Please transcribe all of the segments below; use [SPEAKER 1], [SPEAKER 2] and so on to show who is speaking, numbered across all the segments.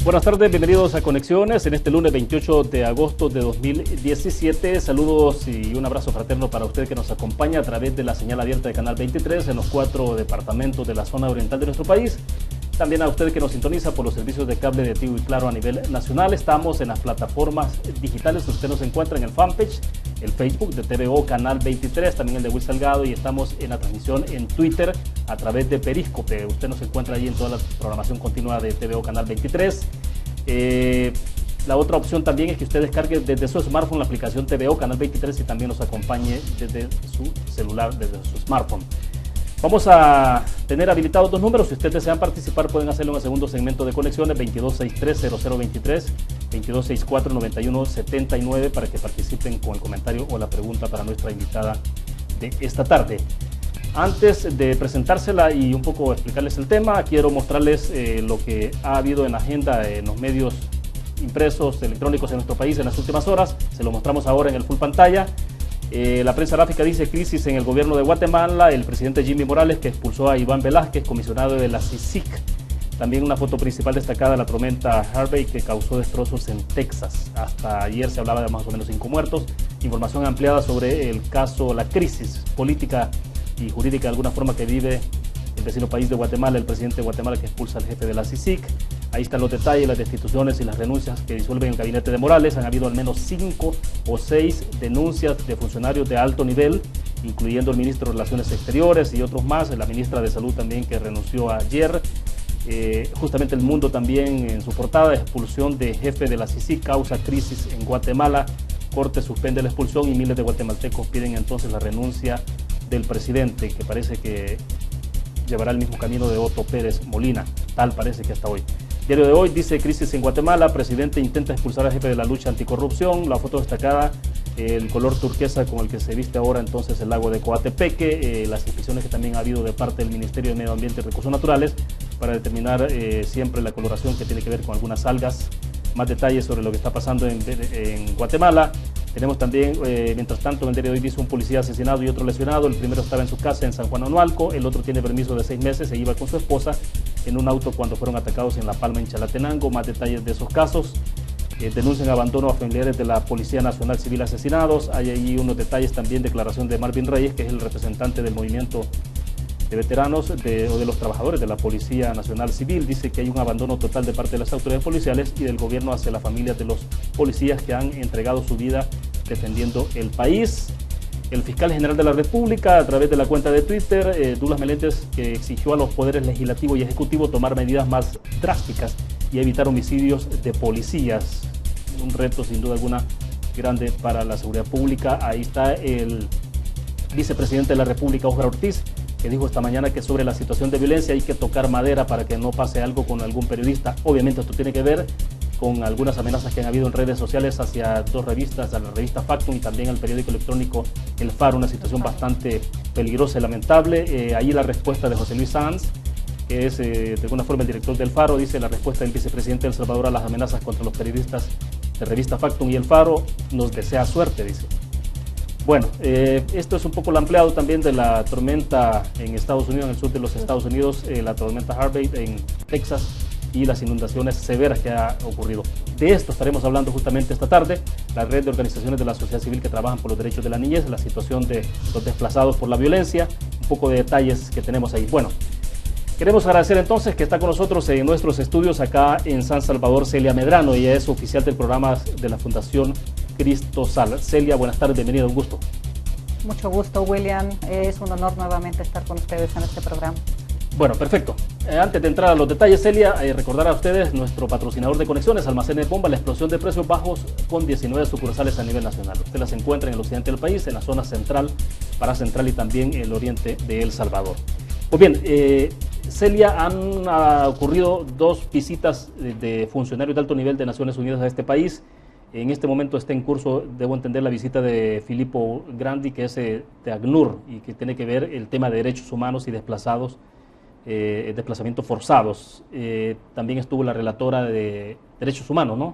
[SPEAKER 1] Buenas tardes, bienvenidos a Conexiones en este lunes 28 de agosto de 2017. Saludos y un abrazo fraterno para usted que nos acompaña a través de la señal abierta de Canal 23 en los 4 departamentos de la zona oriental de nuestro país. También a usted que nos sintoniza por los servicios de cable de Tigo y Claro a nivel nacional. Estamos en las plataformas digitales. Usted nos encuentra en el fanpage, el Facebook de TVO Canal 23, también el de Will Salgado, y estamos en la transmisión en Twitter a través de Periscope. Usted nos encuentra ahí en toda la programación continua de TVO Canal 23. La otra opción también es que usted descargue desde su smartphone la aplicación TVO Canal 23 y también nos acompañe desde su celular, desde su smartphone. Vamos a tener habilitados dos números. Si ustedes desean participar, pueden hacerlo en el segundo segmento de Conexiones, 2263-0023, 2264-9179, para que participen con el comentario o la pregunta para nuestra invitada de esta tarde. Antes de presentársela y un poco explicarles el tema, quiero mostrarles lo que ha habido en la agenda en los medios impresos, electrónicos en nuestro país en las últimas horas. Se lo mostramos ahora en el full pantalla. La prensa gráfica dice: crisis en el gobierno de Guatemala, el presidente Jimmy Morales, que expulsó a Iván Velázquez, comisionado de la CICIG. También una foto principal destacada, la tormenta Harvey, que causó destrozos en Texas. Hasta ayer se hablaba de más o menos 5 muertos. Información ampliada sobre el caso, la crisis política y jurídica de alguna forma que vive el vecino país de Guatemala, el presidente de Guatemala que expulsa al jefe de la CICIG. Ahí están los detalles, las destituciones y las renuncias que disuelven el gabinete de Morales. Han habido al menos 5 o 6 denuncias de funcionarios de alto nivel, incluyendo el ministro de Relaciones Exteriores y otros más, la ministra de Salud también, que renunció ayer. Justamente El Mundo también en su portada: expulsión de jefe de la CICIG causa crisis en Guatemala, Corte suspende la expulsión y miles de guatemaltecos piden entonces la renuncia del presidente, que parece que llevará el mismo camino de Otto Pérez Molina, tal parece que hasta hoy. Diario de Hoy dice: crisis en Guatemala, presidente intenta expulsar al jefe de la lucha anticorrupción. La foto destacada, el color turquesa con el que se viste ahora entonces el lago de Coatepeque, las inspecciones que también ha habido de parte del Ministerio de Medio Ambiente y Recursos Naturales para determinar siempre la coloración que tiene que ver con algunas algas. Más detalles sobre lo que está pasando en Guatemala. Tenemos también, mientras tanto, en el diario de Hoy dice: un policía asesinado y otro lesionado. El primero estaba en su casa en San Juan Anualco, el otro tiene permiso de 6 meses, se iba con su esposa en un auto cuando fueron atacados en La Palma, en Chalatenango. Más detalles de esos casos. Denuncian abandono a familiares de la Policía Nacional Civil asesinados. Hay ahí unos detalles también, declaración de Marvin Reyes, que es el representante del movimiento de veteranos o de los trabajadores de la Policía Nacional Civil. Dice que hay un abandono total de parte de las autoridades policiales y del gobierno hacia las familias de los policías que han entregado su vida defendiendo el país. El fiscal general de la República, a través de la cuenta de Twitter, Douglas Meléndez, que exigió a los poderes legislativo y ejecutivo tomar medidas más drásticas y evitar homicidios de policías. Un reto sin duda alguna grande para la seguridad pública. Ahí está el vicepresidente de la República, Óscar Ortiz, que dijo esta mañana que sobre la situación de violencia hay que tocar madera para que no pase algo con algún periodista. Obviamente esto tiene que ver con algunas amenazas que han habido en redes sociales hacia dos revistas, a la revista Factum y también al periódico electrónico El Faro, una situación bastante peligrosa y lamentable. Ahí la respuesta de José Luis Sanz, que es de alguna forma el director del Faro, dice: la respuesta del vicepresidente de El Salvador a las amenazas contra los periodistas de revista Factum y El Faro nos desea suerte, dice. Bueno, esto es un poco lo ampliado también de la tormenta en Estados Unidos, en el sur de los Estados Unidos, la tormenta Harvey en Texas y las inundaciones severas que ha ocurrido. De esto estaremos hablando justamente esta tarde. La red de organizaciones de la sociedad civil que trabajan por los derechos de la niñez, la situación de los desplazados por la violencia, un poco de detalles que tenemos ahí. Bueno, queremos agradecer entonces que está con nosotros en nuestros estudios acá en San Salvador Celia Medrano. Ella es oficial del programa de la Fundación Cristo Sal. Celia, buenas tardes, bienvenida, un gusto.
[SPEAKER 2] Mucho gusto, William. Es un honor nuevamente estar con ustedes en este programa.
[SPEAKER 1] Bueno, perfecto. Antes de entrar a los detalles, Celia, recordar a ustedes nuestro patrocinador de Conexiones, Almacenes Bomba, la explosión de precios bajos con 19 sucursales a nivel nacional. Usted las encuentra en el occidente del país, en la zona central, paracentral y también el oriente de El Salvador. Pues bien, Celia, han ocurrido 2 visitas de funcionarios de alto nivel de Naciones Unidas a este país. En este momento está en curso, debo entender, la visita de Filippo Grandi, que es de ACNUR y que tiene que ver el tema de derechos humanos y desplazados, desplazamientos forzados. También estuvo la relatora de derechos humanos, ¿no?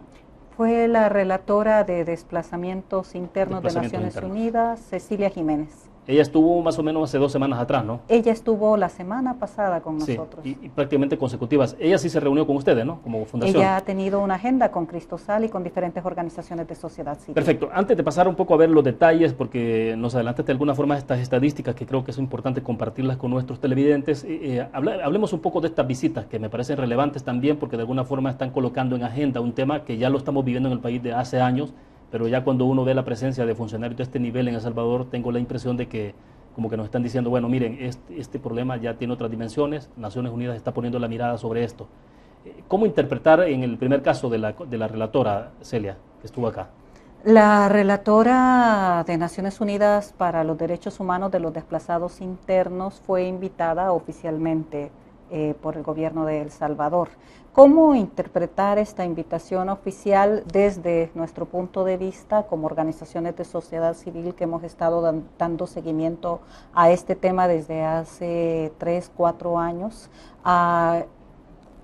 [SPEAKER 2] Fue la relatora de desplazamientos internos de Naciones Unidas, Cecilia Jiménez.
[SPEAKER 1] Ella estuvo más o menos hace 2 semanas atrás, ¿no?
[SPEAKER 2] Ella estuvo la semana pasada con
[SPEAKER 1] Sí,
[SPEAKER 2] nosotros.
[SPEAKER 1] y prácticamente consecutivas. Ella sí se reunió con ustedes, ¿no? Como fundación.
[SPEAKER 2] Ella ha tenido una agenda con Cristosal y con diferentes organizaciones de sociedad civil.
[SPEAKER 1] Perfecto. Antes de pasar un poco a ver los detalles, porque nos adelantaste de alguna forma estas estadísticas que creo que es importante compartirlas con nuestros televidentes, hablemos un poco de estas visitas que me parecen relevantes también porque de alguna forma están colocando en agenda un tema que ya lo estamos viviendo en el país de hace años, pero ya cuando uno ve la presencia de funcionarios de este nivel en El Salvador, tengo la impresión de que como que nos están diciendo, bueno, miren, este problema ya tiene otras dimensiones, Naciones Unidas está poniendo la mirada sobre esto. ¿Cómo interpretar en el primer caso de la relatora, Celia, que estuvo acá?
[SPEAKER 2] La relatora de Naciones Unidas para los Derechos Humanos de los Desplazados Internos fue invitada oficialmente por el gobierno de El Salvador. ¿Cómo interpretar esta invitación oficial desde nuestro punto de vista como organizaciones de sociedad civil que hemos estado dando seguimiento a este tema desde hace 3, 4 años?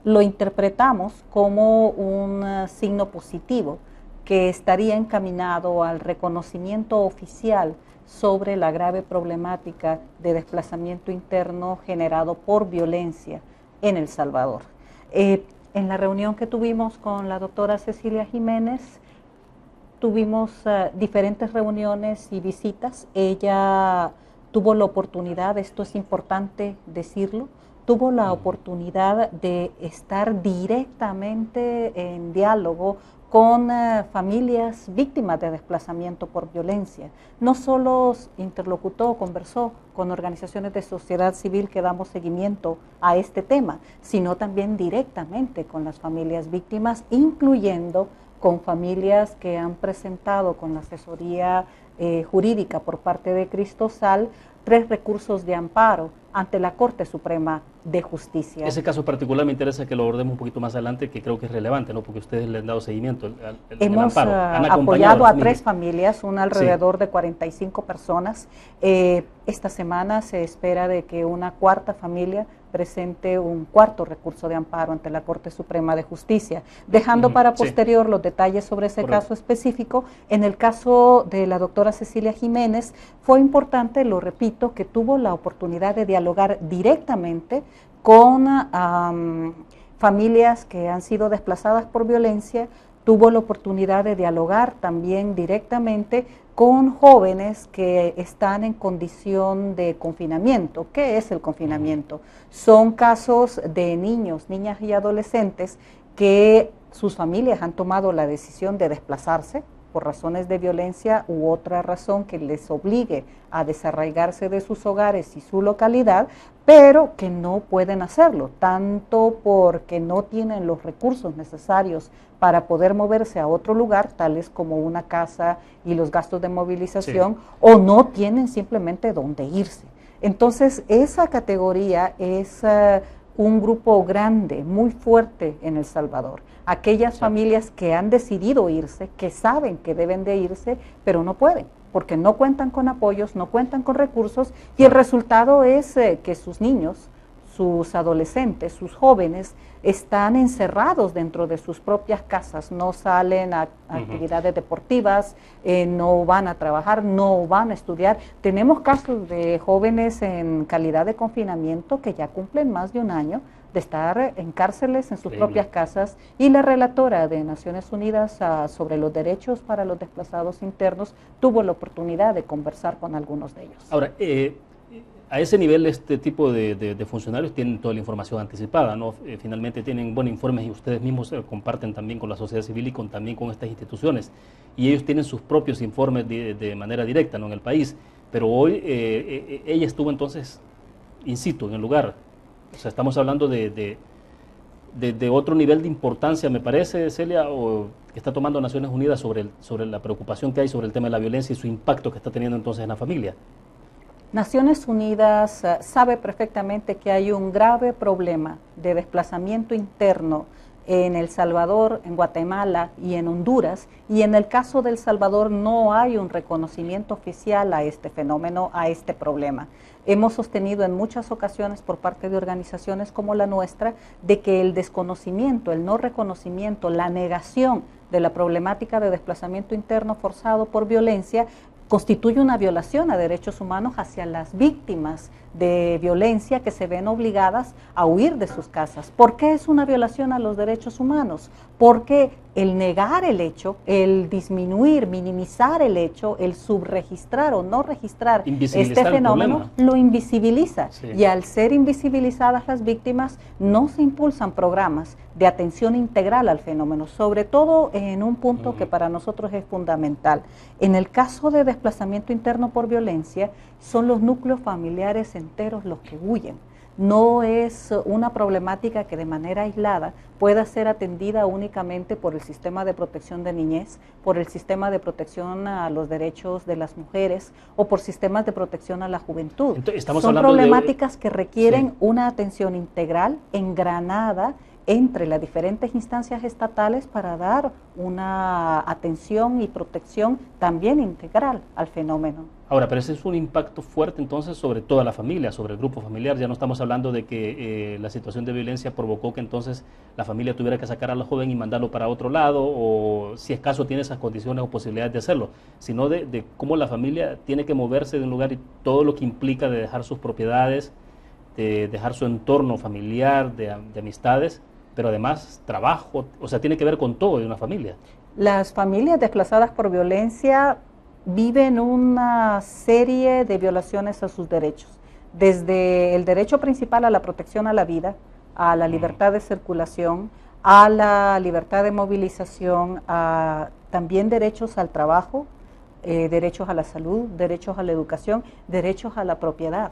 [SPEAKER 2] Lo interpretamos como un signo positivo que estaría encaminado al reconocimiento oficial sobre la grave problemática de desplazamiento interno generado por violencia en El Salvador. En la reunión que tuvimos con la doctora Cecilia Jiménez, tuvimos diferentes reuniones y visitas. Ella tuvo la oportunidad, esto es importante decirlo, tuvo la oportunidad de estar directamente en diálogo con familias víctimas de desplazamiento por violencia. No solo interlocutó, conversó con organizaciones de sociedad civil que damos seguimiento a este tema, sino también directamente con las familias víctimas, incluyendo con familias que han presentado con la asesoría jurídica por parte de Cristosal 3 recursos de amparo ante la Corte Suprema de Justicia.
[SPEAKER 1] Ese caso particular me interesa que lo abordemos un poquito más adelante, que creo que es relevante, ¿no? Porque ustedes le han dado seguimiento al
[SPEAKER 2] Hemos
[SPEAKER 1] amparo.
[SPEAKER 2] apoyado a 3 familias, alrededor de 45 personas. Esta semana se espera de que una 4ª familia presente un 4º recurso de amparo ante la Corte Suprema de Justicia, dejando para posterior los detalles sobre ese caso específico. En el caso de la doctora Cecilia Jiménez, fue importante, lo repito, que tuvo la oportunidad de dialogar directamente con familias que han sido desplazadas por violencia, tuvo la oportunidad de dialogar también directamente con jóvenes que están en condición de confinamiento. ¿Qué es el confinamiento? Son casos de niños, niñas y adolescentes que sus familias han tomado la decisión de desplazarse por razones de violencia u otra razón que les obligue a desarraigarse de sus hogares y su localidad, pero que no pueden hacerlo, tanto porque no tienen los recursos necesarios para poder moverse a otro lugar, tales como una casa y los gastos de movilización, o no tienen simplemente dónde irse. Entonces, esa categoría es un grupo grande, muy fuerte en El Salvador. Aquellas familias que han decidido irse, que saben que deben de irse, pero no pueden, porque no cuentan con apoyos, no cuentan con recursos, y el resultado es que sus niños, sus adolescentes, sus jóvenes, están encerrados dentro de sus propias casas, no salen a actividades deportivas, no van a trabajar, no van a estudiar. Tenemos casos de jóvenes en calidad de confinamiento que ya cumplen más de 1 año de estar en cárceles en sus propias casas, y la relatora de Naciones Unidas sobre los derechos para los desplazados internos tuvo la oportunidad de conversar con algunos de ellos.
[SPEAKER 1] Ahora, a ese nivel este tipo de funcionarios tienen toda la información anticipada, ¿no? Finalmente tienen buenos informes y ustedes mismos comparten también con la sociedad civil y también con estas instituciones, y ellos tienen sus propios informes de manera directa, ¿no? En el país, pero hoy ella estuvo entonces in situ, en el lugar. O sea, estamos hablando de otro nivel de importancia, me parece, Celia, o que está tomando Naciones Unidas sobre la preocupación que hay sobre el tema de la violencia y su impacto que está teniendo entonces en la familia.
[SPEAKER 2] Naciones Unidas sabe perfectamente que hay un grave problema de desplazamiento interno en El Salvador, en Guatemala y en Honduras, y en el caso de El Salvador no hay un reconocimiento oficial a este fenómeno, a este problema. Hemos sostenido en muchas ocasiones por parte de organizaciones como la nuestra de que el desconocimiento, el no reconocimiento, la negación de la problemática de desplazamiento interno forzado por violencia constituye una violación a derechos humanos hacia las víctimas de violencia que se ven obligadas a huir de sus casas. ¿Por qué es una violación a los derechos humanos? Porque el negar el hecho, el disminuir, minimizar el hecho, el subregistrar o no registrar este fenómeno, lo invisibiliza. Sí. Y al ser invisibilizadas las víctimas, no se impulsan programas de atención integral al fenómeno, sobre todo en un punto que para nosotros es fundamental. En el caso de desplazamiento interno por violencia, son los núcleos familiares enteros los que huyen. No es una problemática que de manera aislada pueda ser atendida únicamente por el sistema de protección de niñez, por el sistema de protección a los derechos de las mujeres o por sistemas de protección a la juventud.
[SPEAKER 1] Entonces,
[SPEAKER 2] son problemáticas que requieren una atención integral, engranada, entre las diferentes instancias estatales para dar una atención y protección también integral al fenómeno.
[SPEAKER 1] Ahora, pero ese es un impacto fuerte entonces sobre toda la familia, sobre el grupo familiar. Ya no estamos hablando de que la situación de violencia provocó que entonces la familia tuviera que sacar al joven y mandarlo para otro lado, o si es caso tiene esas condiciones o posibilidades de hacerlo, sino de cómo la familia tiene que moverse de un lugar y todo lo que implica de dejar sus propiedades, de dejar su entorno familiar, de amistades, pero además trabajo, o sea, tiene que ver con todo de una familia.
[SPEAKER 2] Las familias desplazadas por violencia viven una serie de violaciones a sus derechos, desde el derecho principal a la protección a la vida, a la libertad de circulación, a la libertad de movilización, a también derechos al trabajo, derechos a la salud, derechos a la educación, derechos a la propiedad.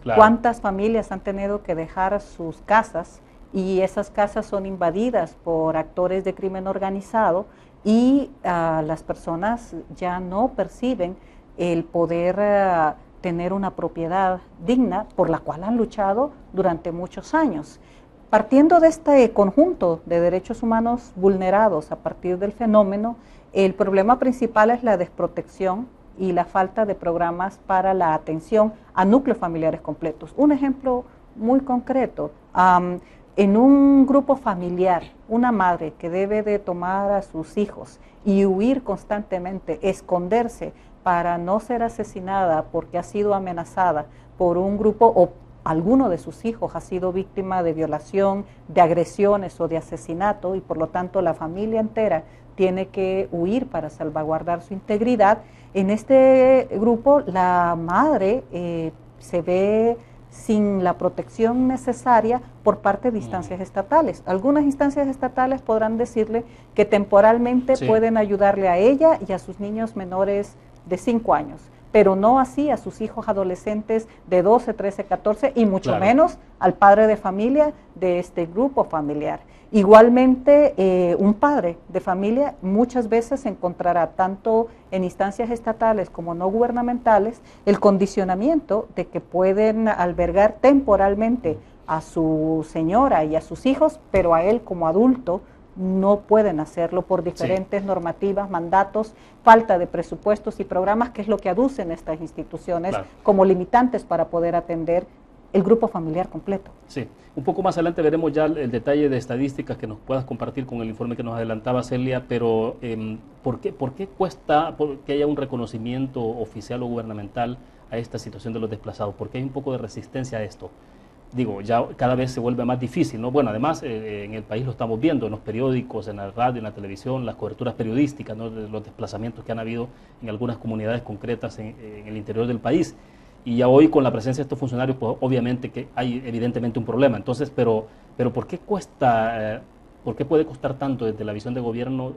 [SPEAKER 2] Claro. ¿Cuántas familias han tenido que dejar sus casas y esas casas son invadidas por actores de crimen organizado y las personas ya no perciben el poder tener una propiedad digna por la cual han luchado durante muchos años? Partiendo de este conjunto de derechos humanos vulnerados a partir del fenómeno, el problema principal es la desprotección y la falta de programas para la atención a núcleos familiares completos. Un ejemplo muy concreto, en un grupo familiar, una madre que debe de tomar a sus hijos y huir constantemente, esconderse para no ser asesinada porque ha sido amenazada por un grupo o alguno de sus hijos ha sido víctima de violación, de agresiones o de asesinato y por lo tanto la familia entera tiene que huir para salvaguardar su integridad. En este grupo la madre se ve sin la protección necesaria por parte de instancias estatales. Algunas instancias estatales podrán decirle que temporalmente pueden ayudarle a ella y a sus niños menores de 5 años, pero no así a sus hijos adolescentes de 12, 13, 14 y mucho menos al padre de familia de este grupo familiar. Igualmente, un padre de familia muchas veces encontrará tanto en instancias estatales como no gubernamentales el condicionamiento de que pueden albergar temporalmente a su señora y a sus hijos, pero a él como adulto no pueden hacerlo por diferentes normativas, mandatos, falta de presupuestos y programas, que es lo que aducen estas instituciones como limitantes para poder atender el grupo familiar completo.
[SPEAKER 1] Sí, un poco más adelante veremos ya el detalle de estadísticas que nos puedas compartir con el informe que nos adelantaba Celia, pero ¿por qué cuesta que haya un reconocimiento oficial o gubernamental a esta situación de los desplazados? ¿Por qué hay un poco de resistencia a esto? Digo, ya cada vez se vuelve más difícil, ¿no? Bueno, además en el país lo estamos viendo, en los periódicos, en la radio, en la televisión, las coberturas periodísticas, ¿no? De los desplazamientos que han habido en algunas comunidades concretas en el interior del país. Y ya hoy con la presencia de estos funcionarios, pues obviamente que hay evidentemente un problema. Entonces, pero ¿por qué cuesta, por qué puede costar tanto desde la visión de gobierno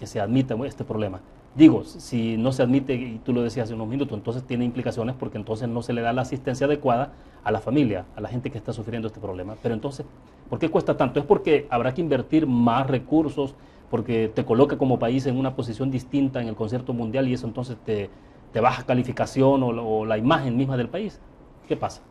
[SPEAKER 1] que se admita este problema? Digo, si no se admite, y tú lo decías hace unos minutos, entonces tiene implicaciones porque entonces no se le da la asistencia adecuada a la familia, a la gente que está sufriendo este problema. Pero entonces, ¿por qué cuesta tanto? ¿Es porque habrá que invertir más recursos, porque te coloca como país en una posición distinta en el concierto mundial y eso entonces te baja calificación o la imagen misma del país? ¿Qué pasa?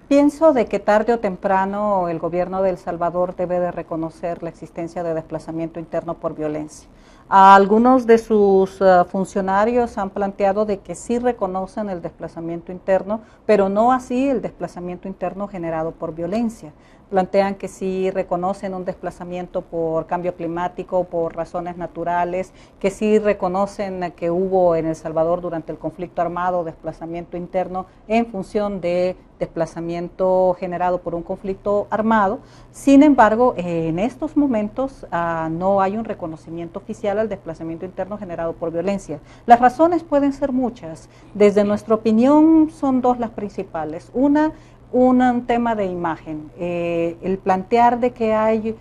[SPEAKER 2] Pienso de que tarde o temprano el gobierno de El Salvador debe de reconocer la existencia de desplazamiento interno por violencia. Algunos de sus funcionarios han planteado de que sí reconocen el desplazamiento interno, pero no así el desplazamiento interno generado por violencia. Plantean que sí reconocen un desplazamiento por cambio climático, por razones naturales, que sí reconocen que hubo en El Salvador durante el conflicto armado desplazamiento interno en función de desplazamiento generado por un conflicto armado. Sin embargo, en estos momentos no hay un reconocimiento oficial al desplazamiento interno generado por violencia. Las razones pueden ser muchas. Desde nuestra opinión son dos las principales. Un tema de imagen, el plantear de que hay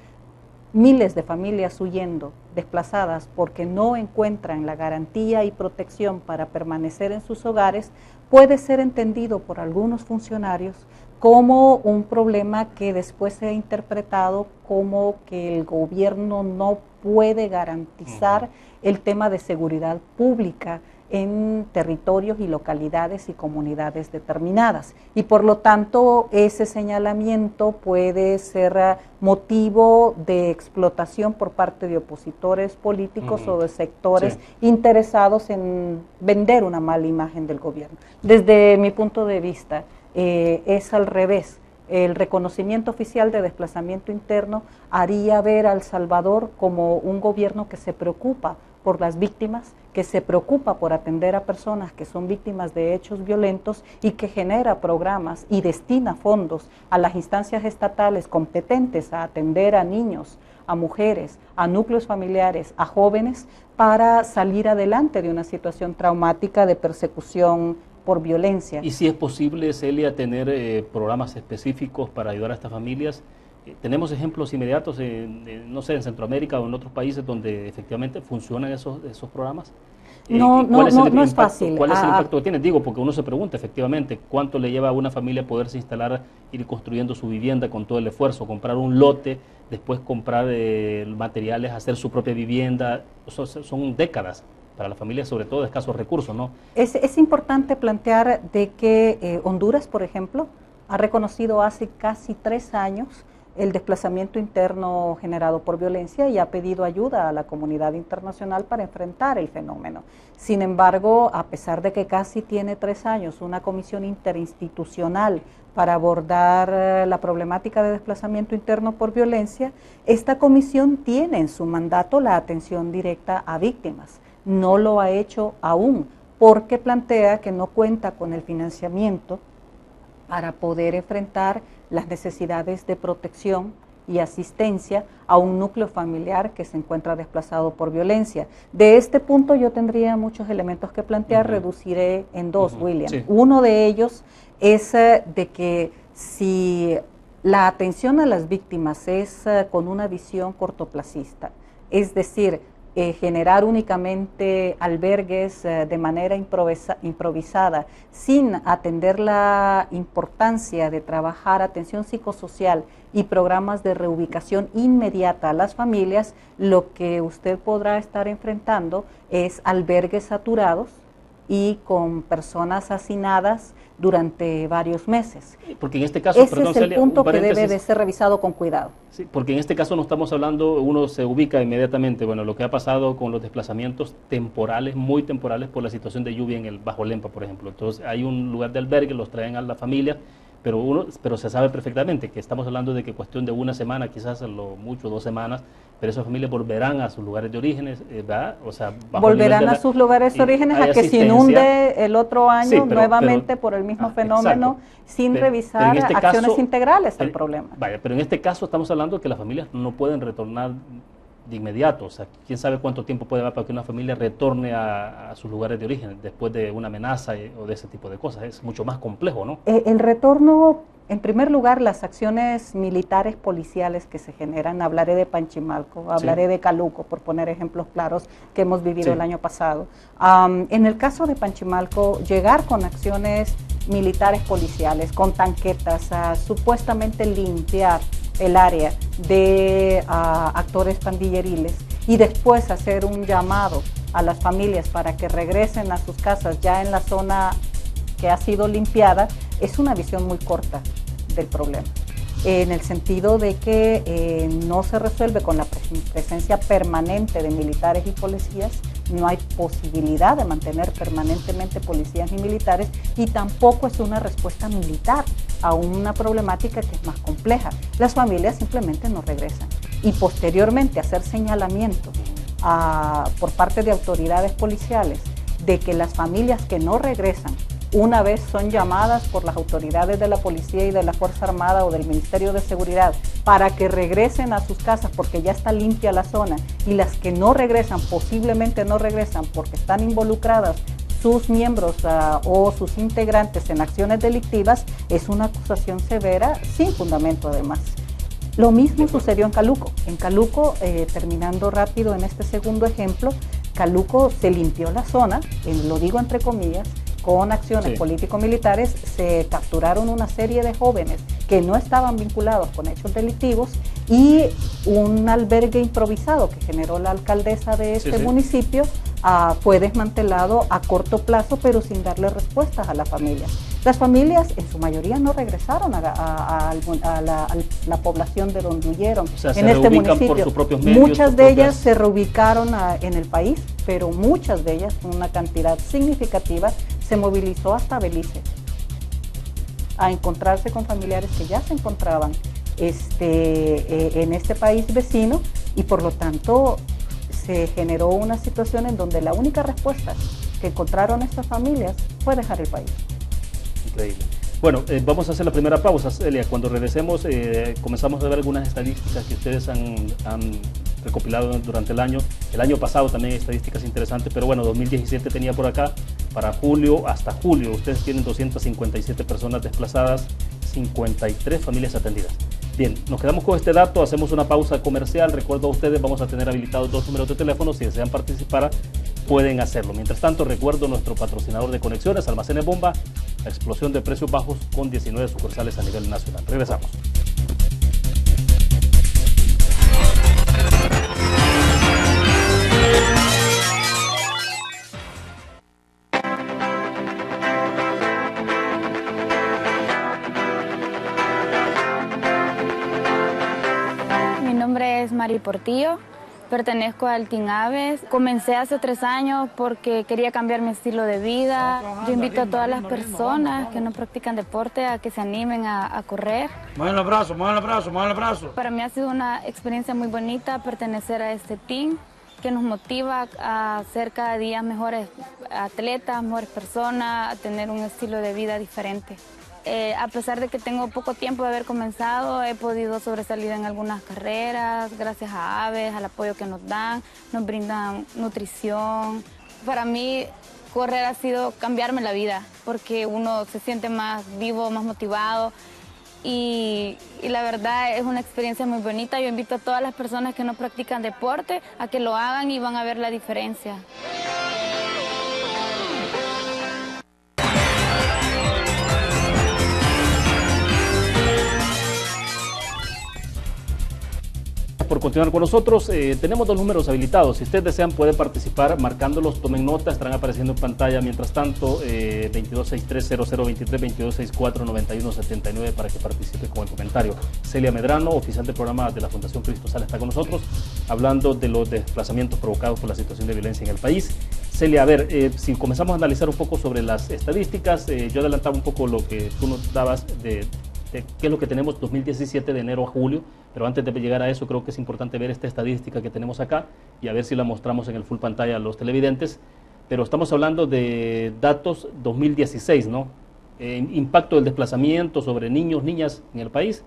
[SPEAKER 2] miles de familias huyendo, desplazadas, porque no encuentran la garantía y protección para permanecer en sus hogares, puede ser entendido por algunos funcionarios como un problema que después se ha interpretado como que el gobierno no puede garantizar el tema de seguridad pública en territorios y localidades y comunidades determinadas. Y por lo tanto, ese señalamiento puede ser motivo de explotación por parte de opositores políticos o de sectores interesados en vender una mala imagen del gobierno. Desde mi punto de vista, es al revés. El reconocimiento oficial de desplazamiento interno haría ver a El Salvador como un gobierno que se preocupa por las víctimas, que se preocupa por atender a personas que son víctimas de hechos violentos y que genera programas y destina fondos a las instancias estatales competentes a atender a niños, a mujeres, a núcleos familiares, a jóvenes, para salir adelante de una situación traumática de persecución por violencia.
[SPEAKER 1] ¿Y si es posible, Celia, tener programas específicos para ayudar a estas familias? ¿Tenemos ejemplos inmediatos, no sé, en Centroamérica o en otros países donde efectivamente funcionan esos programas?
[SPEAKER 2] No es fácil.
[SPEAKER 1] ¿Cuál es el impacto que tiene? Digo, porque uno se pregunta efectivamente cuánto le lleva a una familia poderse instalar, ir construyendo su vivienda con todo el esfuerzo, comprar un lote, después comprar materiales, hacer su propia vivienda. Son décadas para las familias, sobre todo de escasos recursos, ¿no?
[SPEAKER 2] Es importante plantear de que Honduras, por ejemplo, ha reconocido hace casi 3 años el desplazamiento interno generado por violencia y ha pedido ayuda a la comunidad internacional para enfrentar el fenómeno. Sin embargo, a pesar de que casi tiene 3 años una comisión interinstitucional para abordar la problemática de desplazamiento interno por violencia, esta comisión tiene en su mandato la atención directa a víctimas. No lo ha hecho aún porque plantea que no cuenta con el financiamiento para poder enfrentar las necesidades de protección y asistencia a un núcleo familiar que se encuentra desplazado por violencia. De este punto yo tendría muchos elementos que plantear, reduciré en 2, William. Sí. Uno de ellos es de que si la atención a las víctimas es con una visión cortoplacista, es decir, generar únicamente albergues de manera improvisada, sin atender la importancia de trabajar atención psicosocial y programas de reubicación inmediata a las familias, lo que usted podrá estar enfrentando es albergues saturados y con personas hacinadas durante varios meses.
[SPEAKER 1] Porque en este caso,
[SPEAKER 2] ese es el punto que debe de ser revisado con cuidado.
[SPEAKER 1] Sí, porque en este caso no estamos hablando, uno se ubica inmediatamente, bueno, lo que ha pasado con los desplazamientos temporales, muy temporales por la situación de lluvia en el Bajo Lempa, por ejemplo. Entonces hay un lugar de albergue, los traen a la familia, pero se sabe perfectamente que estamos hablando de que cuestión de 1 semana, quizás a lo mucho 2 semanas, pero esas familias volverán a sus lugares de orígenes, ¿verdad? O sea,
[SPEAKER 2] volverán a sus lugares de orígenes a que se inunde el otro año, sí, nuevamente por el mismo fenómeno, exacto, sin revisar este acciones integrales al problema.
[SPEAKER 1] Vaya, pero en este caso estamos hablando de que las familias no pueden retornar de inmediato, o sea, quién sabe cuánto tiempo puede dar para que una familia retorne a sus lugares de origen después de una amenaza o de ese tipo de cosas. Es mucho más complejo, ¿no?
[SPEAKER 2] El retorno, en primer lugar, las acciones militares policiales que se generan, hablaré de Panchimalco, hablaré de Caluco, por poner ejemplos claros que hemos vivido el año pasado. En el caso de Panchimalco, llegar con acciones militares policiales, con tanquetas, supuestamente limpiar el área de actores pandilleriles y después hacer un llamado a las familias para que regresen a sus casas ya en la zona que ha sido limpiada, es una visión muy corta del problema. en el sentido de que no se resuelve con la presencia permanente de militares y policías, no hay posibilidad de mantener permanentemente policías ni militares, y tampoco es una respuesta militar a una problemática que es más compleja. Las familias simplemente no regresan, y posteriormente hacer señalamientos por parte de autoridades policiales de que las familias que no regresan, una vez son llamadas por las autoridades de la policía y de la Fuerza Armada o del Ministerio de Seguridad para que regresen a sus casas porque ya está limpia la zona, y las que no regresan, posiblemente no regresan porque están involucradas sus miembros o sus integrantes en acciones delictivas, es una acusación severa sin fundamento además. Lo mismo sucedió en Caluco. En Caluco, terminando rápido en este segundo ejemplo, Caluco se limpió la zona, lo digo entre comillas, con acciones político-militares. Se capturaron una serie de jóvenes que no estaban vinculados con hechos delictivos, y un albergue improvisado que generó la alcaldesa de este municipio fue desmantelado a corto plazo, pero sin darle respuestas a las familias. Las familias en su mayoría no regresaron a la población de donde huyeron,
[SPEAKER 1] o sea,
[SPEAKER 2] en este municipio.
[SPEAKER 1] Por sus propios medios,
[SPEAKER 2] muchas de ellas se reubicaron en el país, pero muchas de ellas, una cantidad significativa, se movilizó hasta Belice a encontrarse con familiares que ya se encontraban en este país vecino, y por lo tanto se generó una situación en donde la única respuesta que encontraron estas familias fue dejar el país.
[SPEAKER 1] Increíble. Bueno, vamos a hacer la primera pausa, Celia. Cuando regresemos comenzamos a ver algunas estadísticas que ustedes han recopilado durante el año. El año pasado también hay estadísticas interesantes, pero bueno, 2017 tenía por acá, para julio hasta julio, ustedes tienen 257 personas desplazadas, 53 familias atendidas. Bien, nos quedamos con este dato, hacemos una pausa comercial. Recuerdo a ustedes, vamos a tener habilitados 2 números de teléfono, si desean participar pueden hacerlo. Mientras tanto, recuerdo nuestro patrocinador de conexiones, Almacenes Bomba, la explosión de precios bajos con 19 sucursales a nivel nacional. Regresamos.
[SPEAKER 3] Mi nombre es Mari Portillo, pertenezco al Team Aves. Comencé hace 3 años porque quería cambiar mi estilo de vida. Yo invito a todas las personas que no practican deporte a que se animen a correr.
[SPEAKER 4] Muevan los brazos, muevan los brazos, muevan los brazos.
[SPEAKER 3] Para mí ha sido una experiencia muy bonita pertenecer a este team que nos motiva a ser cada día mejores atletas, mejores personas, a tener un estilo de vida diferente. A pesar de que tengo poco tiempo de haber comenzado, he podido sobresalir en algunas carreras, gracias a Aves, al apoyo que nos dan, nos brindan nutrición. Para mí, correr ha sido cambiarme la vida, porque uno se siente más vivo, más motivado, y la verdad es una experiencia muy bonita. Yo invito a todas las personas que no practican deporte a que lo hagan y van a ver la diferencia.
[SPEAKER 1] Por continuar con nosotros, tenemos 2 números habilitados. Si ustedes desean, pueden participar marcándolos, tomen nota, estarán apareciendo en pantalla. Mientras tanto, 2263-0023, 2264-9179 para que participe con el comentario. Celia Medrano, oficial del programa de la Fundación Cristo Sal, está con nosotros, hablando de los desplazamientos provocados por la situación de violencia en el país. Celia, a ver, si comenzamos a analizar un poco sobre las estadísticas, yo adelantaba un poco lo que tú nos dabas de qué es lo que tenemos 2017 de enero a julio, pero antes de llegar a eso creo que es importante ver esta estadística que tenemos acá y a ver si la mostramos en el full pantalla a los televidentes. Pero estamos hablando de datos 2016, ¿no? Impacto del desplazamiento sobre niños, niñas en el país.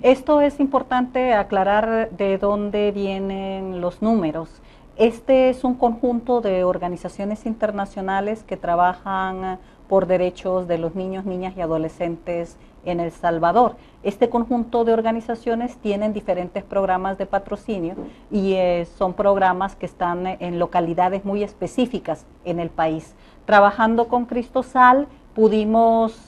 [SPEAKER 2] Esto es importante aclarar de dónde vienen los números. Este es un conjunto de organizaciones internacionales que trabajan por derechos de los niños, niñas y adolescentes en El Salvador. Este conjunto de organizaciones tienen diferentes programas de patrocinio y son programas que están en localidades muy específicas en el país. Trabajando con Cristo Sal pudimos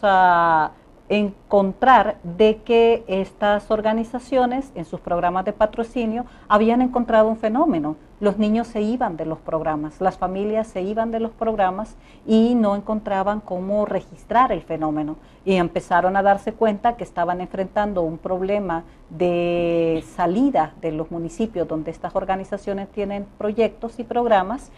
[SPEAKER 2] encontrar de que estas organizaciones en sus programas de patrocinio habían encontrado un fenómeno. Los niños se iban de los programas, las familias se iban de los programas y no encontraban cómo registrar el fenómeno. Y empezaron a darse cuenta que estaban enfrentando un problema de salida de los municipios donde estas organizaciones tienen proyectos y programas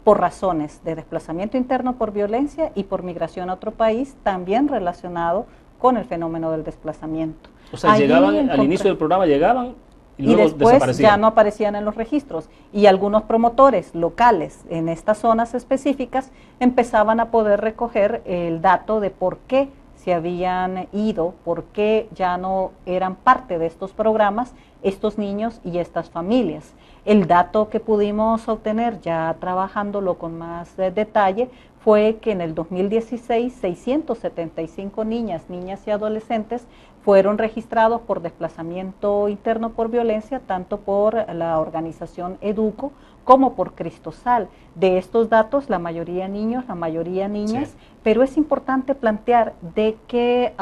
[SPEAKER 2] por razones de desplazamiento interno por violencia y por migración a otro país, también relacionado con el fenómeno del desplazamiento.
[SPEAKER 1] O sea, llegaban al inicio del programa, llegaban y luego
[SPEAKER 2] después
[SPEAKER 1] desaparecían.
[SPEAKER 2] ya no aparecían en los registros. Y algunos promotores locales en estas zonas específicas empezaban a poder recoger el dato de por qué se habían ido, por qué ya no eran parte de estos programas estos niños y estas familias. El dato que pudimos obtener ya trabajándolo con más detalle fue que en el 2016 675 niñas y adolescentes fueron registrados por desplazamiento interno por violencia, tanto por la organización EDUCO como por Cristosal. De estos datos, la mayoría niños, la mayoría niñas, sí. Pero es importante plantear de que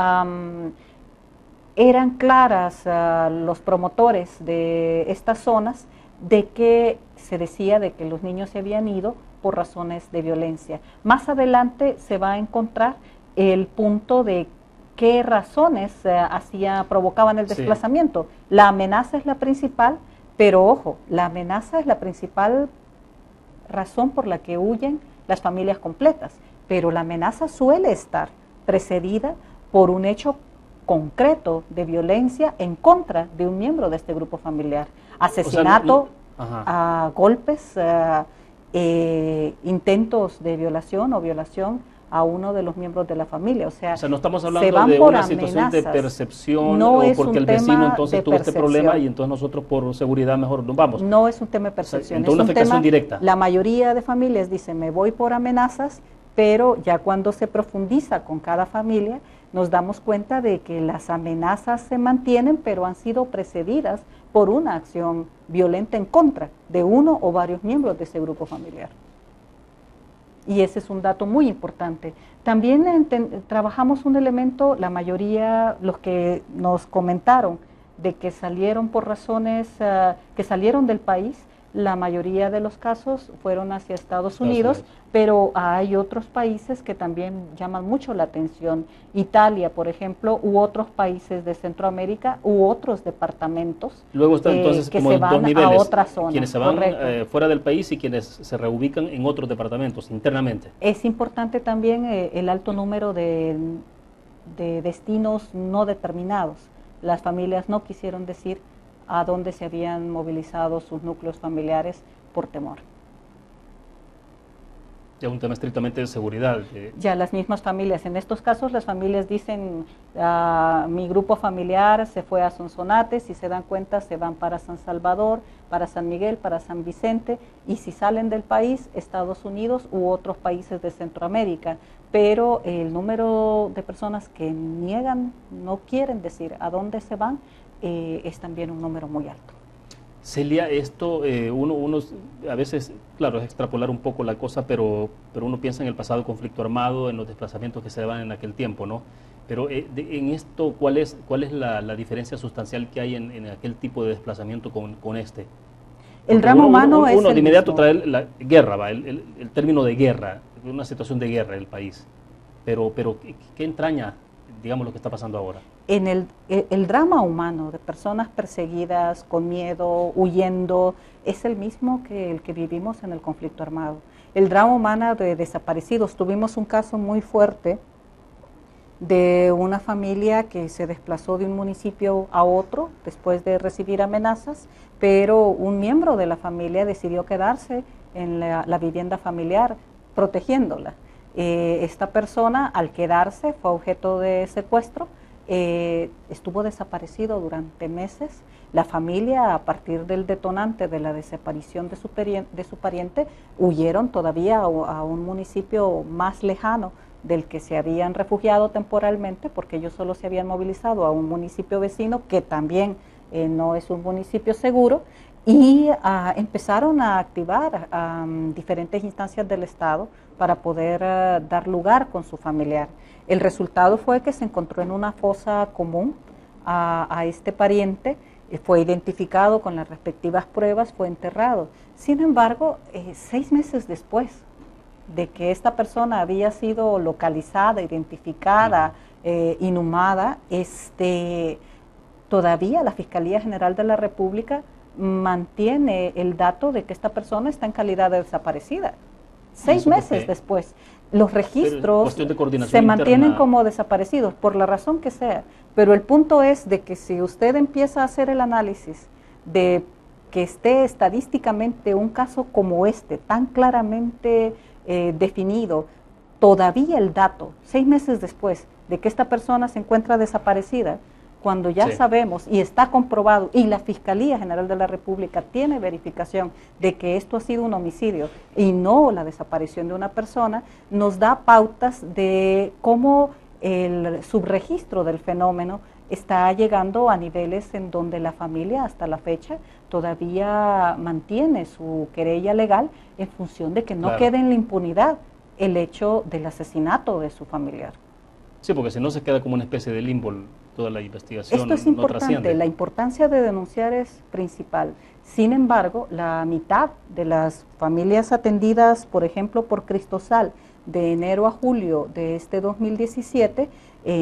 [SPEAKER 2] eran claras los promotores de estas zonas de que se decía de que los niños se habían ido por razones de violencia. Más adelante se va a encontrar el punto de qué razones provocaban el desplazamiento. Sí. La amenaza es la principal, pero ojo, la amenaza es la principal razón por la que huyen las familias completas, pero la amenaza suele estar precedida por un hecho concreto de violencia en contra de un miembro de este grupo familiar. Asesinato, golpes, intentos de violación o violación a uno de los miembros de la familia. O sea,
[SPEAKER 1] no estamos hablando de una situación de percepción, no o porque el vecino entonces tuvo este problema y entonces nosotros por seguridad mejor nos vamos.
[SPEAKER 2] No es un tema de percepción,
[SPEAKER 1] o sea, es una afectación directa.
[SPEAKER 2] La mayoría de familias dicen me voy por amenazas, pero ya cuando se profundiza con cada familia nos damos cuenta de que las amenazas se mantienen, pero han sido precedidas por una acción violenta en contra de uno o varios miembros de ese grupo familiar. Y ese es un dato muy importante. También trabajamos un elemento, la mayoría, los que nos comentaron de que salieron por razones, que salieron del país, la mayoría de los casos fueron hacia Estados Unidos, pero hay otros países que también llaman mucho la atención. Italia, por ejemplo, u otros países de Centroamérica, u otros departamentos.
[SPEAKER 1] Luego están entonces
[SPEAKER 2] que
[SPEAKER 1] como
[SPEAKER 2] se van
[SPEAKER 1] dos niveles,
[SPEAKER 2] a otra zona,
[SPEAKER 1] quienes se van fuera del país y quienes se reubican en otros departamentos internamente.
[SPEAKER 2] Es importante también el alto número de destinos no determinados. Las familias no quisieron decir a dónde se habían movilizado sus núcleos familiares por temor.
[SPEAKER 1] Ya un tema estrictamente de seguridad.
[SPEAKER 2] Ya las mismas familias, en estos casos las familias dicen, mi grupo familiar se fue a Sonsonate, si se dan cuenta se van para San Salvador, para San Miguel, para San Vicente, y si salen del país, Estados Unidos u otros países de Centroamérica. Pero el número de personas que niegan, no quieren decir a dónde se van, es también un número muy alto.
[SPEAKER 1] Celia, esto uno a veces, claro, es extrapolar un poco la cosa, pero uno piensa en el pasado conflicto armado, en los desplazamientos que se daban en aquel tiempo, ¿no? Pero en esto, ¿cuál es la diferencia sustancial que hay en aquel tipo de desplazamiento con este?
[SPEAKER 2] El drama humano es
[SPEAKER 1] uno de inmediato trae la guerra, el término de guerra, una situación de guerra en el país. Pero ¿qué entraña, digamos, lo que está pasando ahora?
[SPEAKER 2] En el drama humano de personas perseguidas, con miedo, huyendo, es el mismo que el que vivimos en el conflicto armado. El drama humano de desaparecidos, tuvimos un caso muy fuerte de una familia que se desplazó de un municipio a otro después de recibir amenazas, pero un miembro de la familia decidió quedarse en la vivienda familiar protegiéndola. Esta persona, al quedarse, fue objeto de secuestro, estuvo desaparecido durante meses. La familia, a partir del detonante de la desaparición de su pariente, huyeron todavía a un municipio más lejano del que se habían refugiado temporalmente, porque ellos solo se habían movilizado a un municipio vecino que también no es un municipio seguro, y empezaron a activar diferentes instancias del Estado para poder dar lugar con su familiar. El resultado fue que se encontró en una fosa común a este pariente, fue identificado con las respectivas pruebas, fue enterrado. Sin embargo, 6 meses después de que esta persona había sido localizada, identificada, inhumada, todavía la Fiscalía General de la República mantiene el dato de que esta persona está en calidad de desaparecida. 6 meses después. Los registros se mantienen como desaparecidos, por la razón que sea. Pero el punto es de que si usted empieza a hacer el análisis de que esté estadísticamente un caso como este, tan claramente definido, todavía el dato, 6 meses después de que esta persona se encuentra desaparecida, cuando ya sabemos y está comprobado y la Fiscalía General de la República tiene verificación de que esto ha sido un homicidio y no la desaparición de una persona, nos da pautas de cómo el subregistro del fenómeno está llegando a niveles en donde la familia hasta la fecha todavía mantiene su querella legal en función de que no quede en la impunidad el hecho del asesinato de su familiar.
[SPEAKER 1] Sí, porque si no se queda como una especie de limbo toda la investigación.
[SPEAKER 2] Esto es importante, la importancia de denunciar es principal. Sin embargo, la mitad de las familias atendidas, por ejemplo, por Cristosal, de enero a julio de este 2017,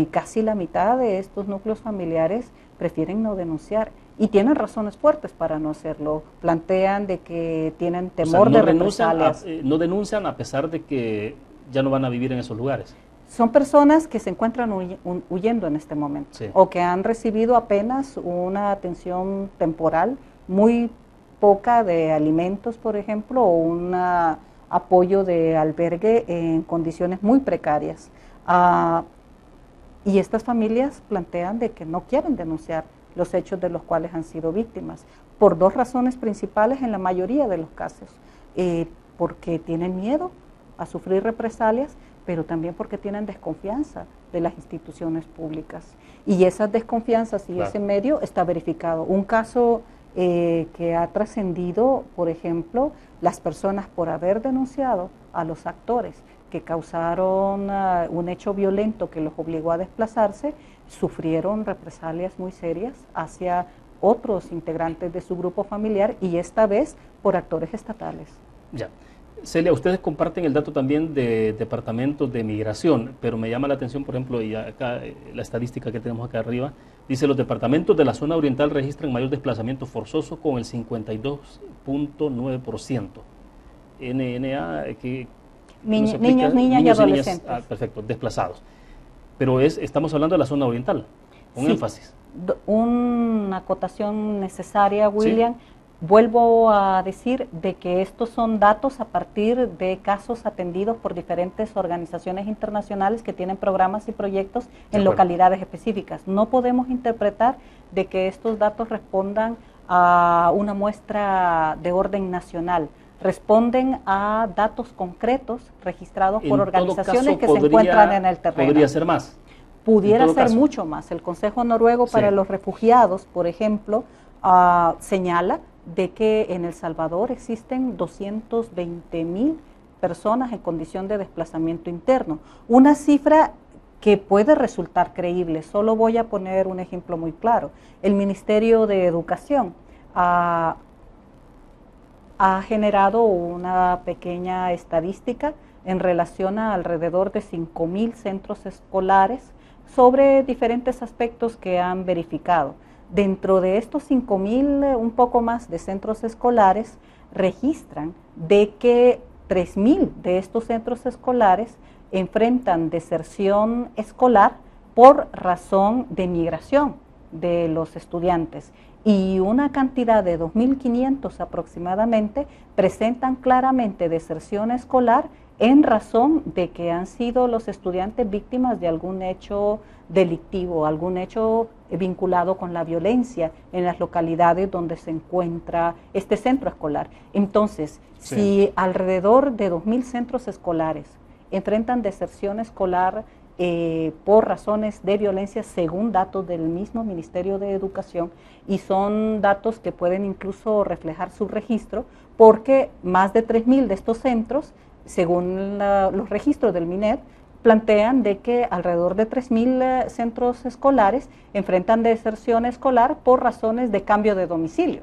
[SPEAKER 2] casi la mitad de estos núcleos familiares prefieren no denunciar y tienen razones fuertes para no hacerlo. Plantean de que tienen temor de represalias.
[SPEAKER 1] No denuncian a pesar de que ya no van a vivir en esos lugares.
[SPEAKER 2] Son personas que se encuentran huyendo en este momento o que han recibido apenas una atención temporal muy poca de alimentos, por ejemplo, o un apoyo de albergue en condiciones muy precarias. Y estas familias plantean de que no quieren denunciar los hechos de los cuales han sido víctimas, por 2 razones principales en la mayoría de los casos, porque tienen miedo a sufrir represalias, pero también porque tienen desconfianza de las instituciones públicas. Y esas desconfianzas y ese medio está verificado. Un caso que ha trascendido, por ejemplo, las personas por haber denunciado a los actores que causaron un hecho violento que los obligó a desplazarse, sufrieron represalias muy serias hacia otros integrantes de su grupo familiar y esta vez por actores estatales.
[SPEAKER 1] Ya. Celia, ustedes comparten el dato también de departamentos de migración, pero me llama la atención, por ejemplo, y acá la estadística que tenemos acá arriba, dice los departamentos de la zona oriental registran mayor desplazamiento forzoso con el 52.9%. NNA,
[SPEAKER 2] niños, niñas y adolescentes.
[SPEAKER 1] Perfecto, desplazados. Pero estamos hablando de la zona oriental, con énfasis.
[SPEAKER 2] Una acotación necesaria, William. ¿Sí? Vuelvo a decir de que estos son datos a partir de casos atendidos por diferentes organizaciones internacionales que tienen programas y proyectos en localidades específicas. No podemos interpretar de que estos datos respondan a una muestra de orden nacional. Responden a datos concretos registrados por organizaciones que se encuentran en el terreno.
[SPEAKER 1] ¿Podría ser más?
[SPEAKER 2] Pudiera ser mucho más. El Consejo Noruego para los Refugiados, por ejemplo, señala de que en El Salvador existen 220,000 personas en condición de desplazamiento interno. Una cifra que puede resultar creíble. Solo voy a poner un ejemplo muy claro. El Ministerio de Educación ha generado una pequeña estadística en relación a alrededor de 5,000 centros escolares sobre diferentes aspectos que han verificado. Dentro de estos 5,000, un poco más de centros escolares, registran de que 3,000 de estos centros escolares enfrentan deserción escolar por razón de migración de los estudiantes y una cantidad de 2.500 aproximadamente presentan claramente deserción escolar en razón de que han sido los estudiantes víctimas de algún hecho delictivo, algún hecho vinculado con la violencia en las localidades donde se encuentra este centro escolar. Entonces, si alrededor de 2,000 centros escolares enfrentan deserción escolar por razones de violencia según datos del mismo Ministerio de Educación, y son datos que pueden incluso reflejar su registro, porque más de 3.000 de estos centros, según los registros del MINED, plantean de que alrededor de 3.000 centros escolares enfrentan deserción escolar por razones de cambio de domicilio.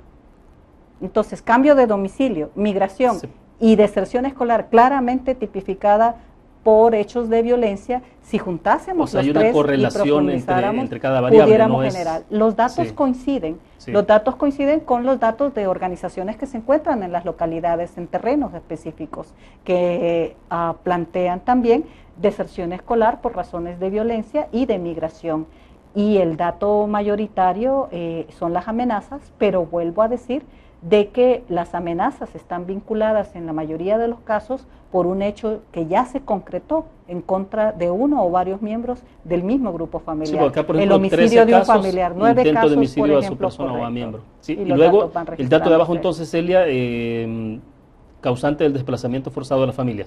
[SPEAKER 2] Entonces, cambio de domicilio, migración y deserción escolar claramente tipificada por hechos de violencia. Si juntásemos los tres, hay una correlación
[SPEAKER 1] entre cada variable,
[SPEAKER 2] pudiéramos generar. Los datos coinciden. Los datos coinciden con los datos de organizaciones que se encuentran en las localidades, en terrenos específicos, que plantean también deserción escolar por razones de violencia y de migración. Y el dato mayoritario son las amenazas, pero vuelvo a decir de que las amenazas están vinculadas en la mayoría de los casos por un hecho que ya se concretó en contra de uno o varios miembros del mismo grupo familiar.
[SPEAKER 1] Sí, acá, por ejemplo,
[SPEAKER 2] el homicidio de un
[SPEAKER 1] casos,
[SPEAKER 2] familiar, 9 casos,
[SPEAKER 1] de homicidio
[SPEAKER 2] por ejemplo,
[SPEAKER 1] a su persona o a miembro. Sí, y
[SPEAKER 2] luego
[SPEAKER 1] el dato de abajo entonces, Celia, causante del desplazamiento forzado de la familia.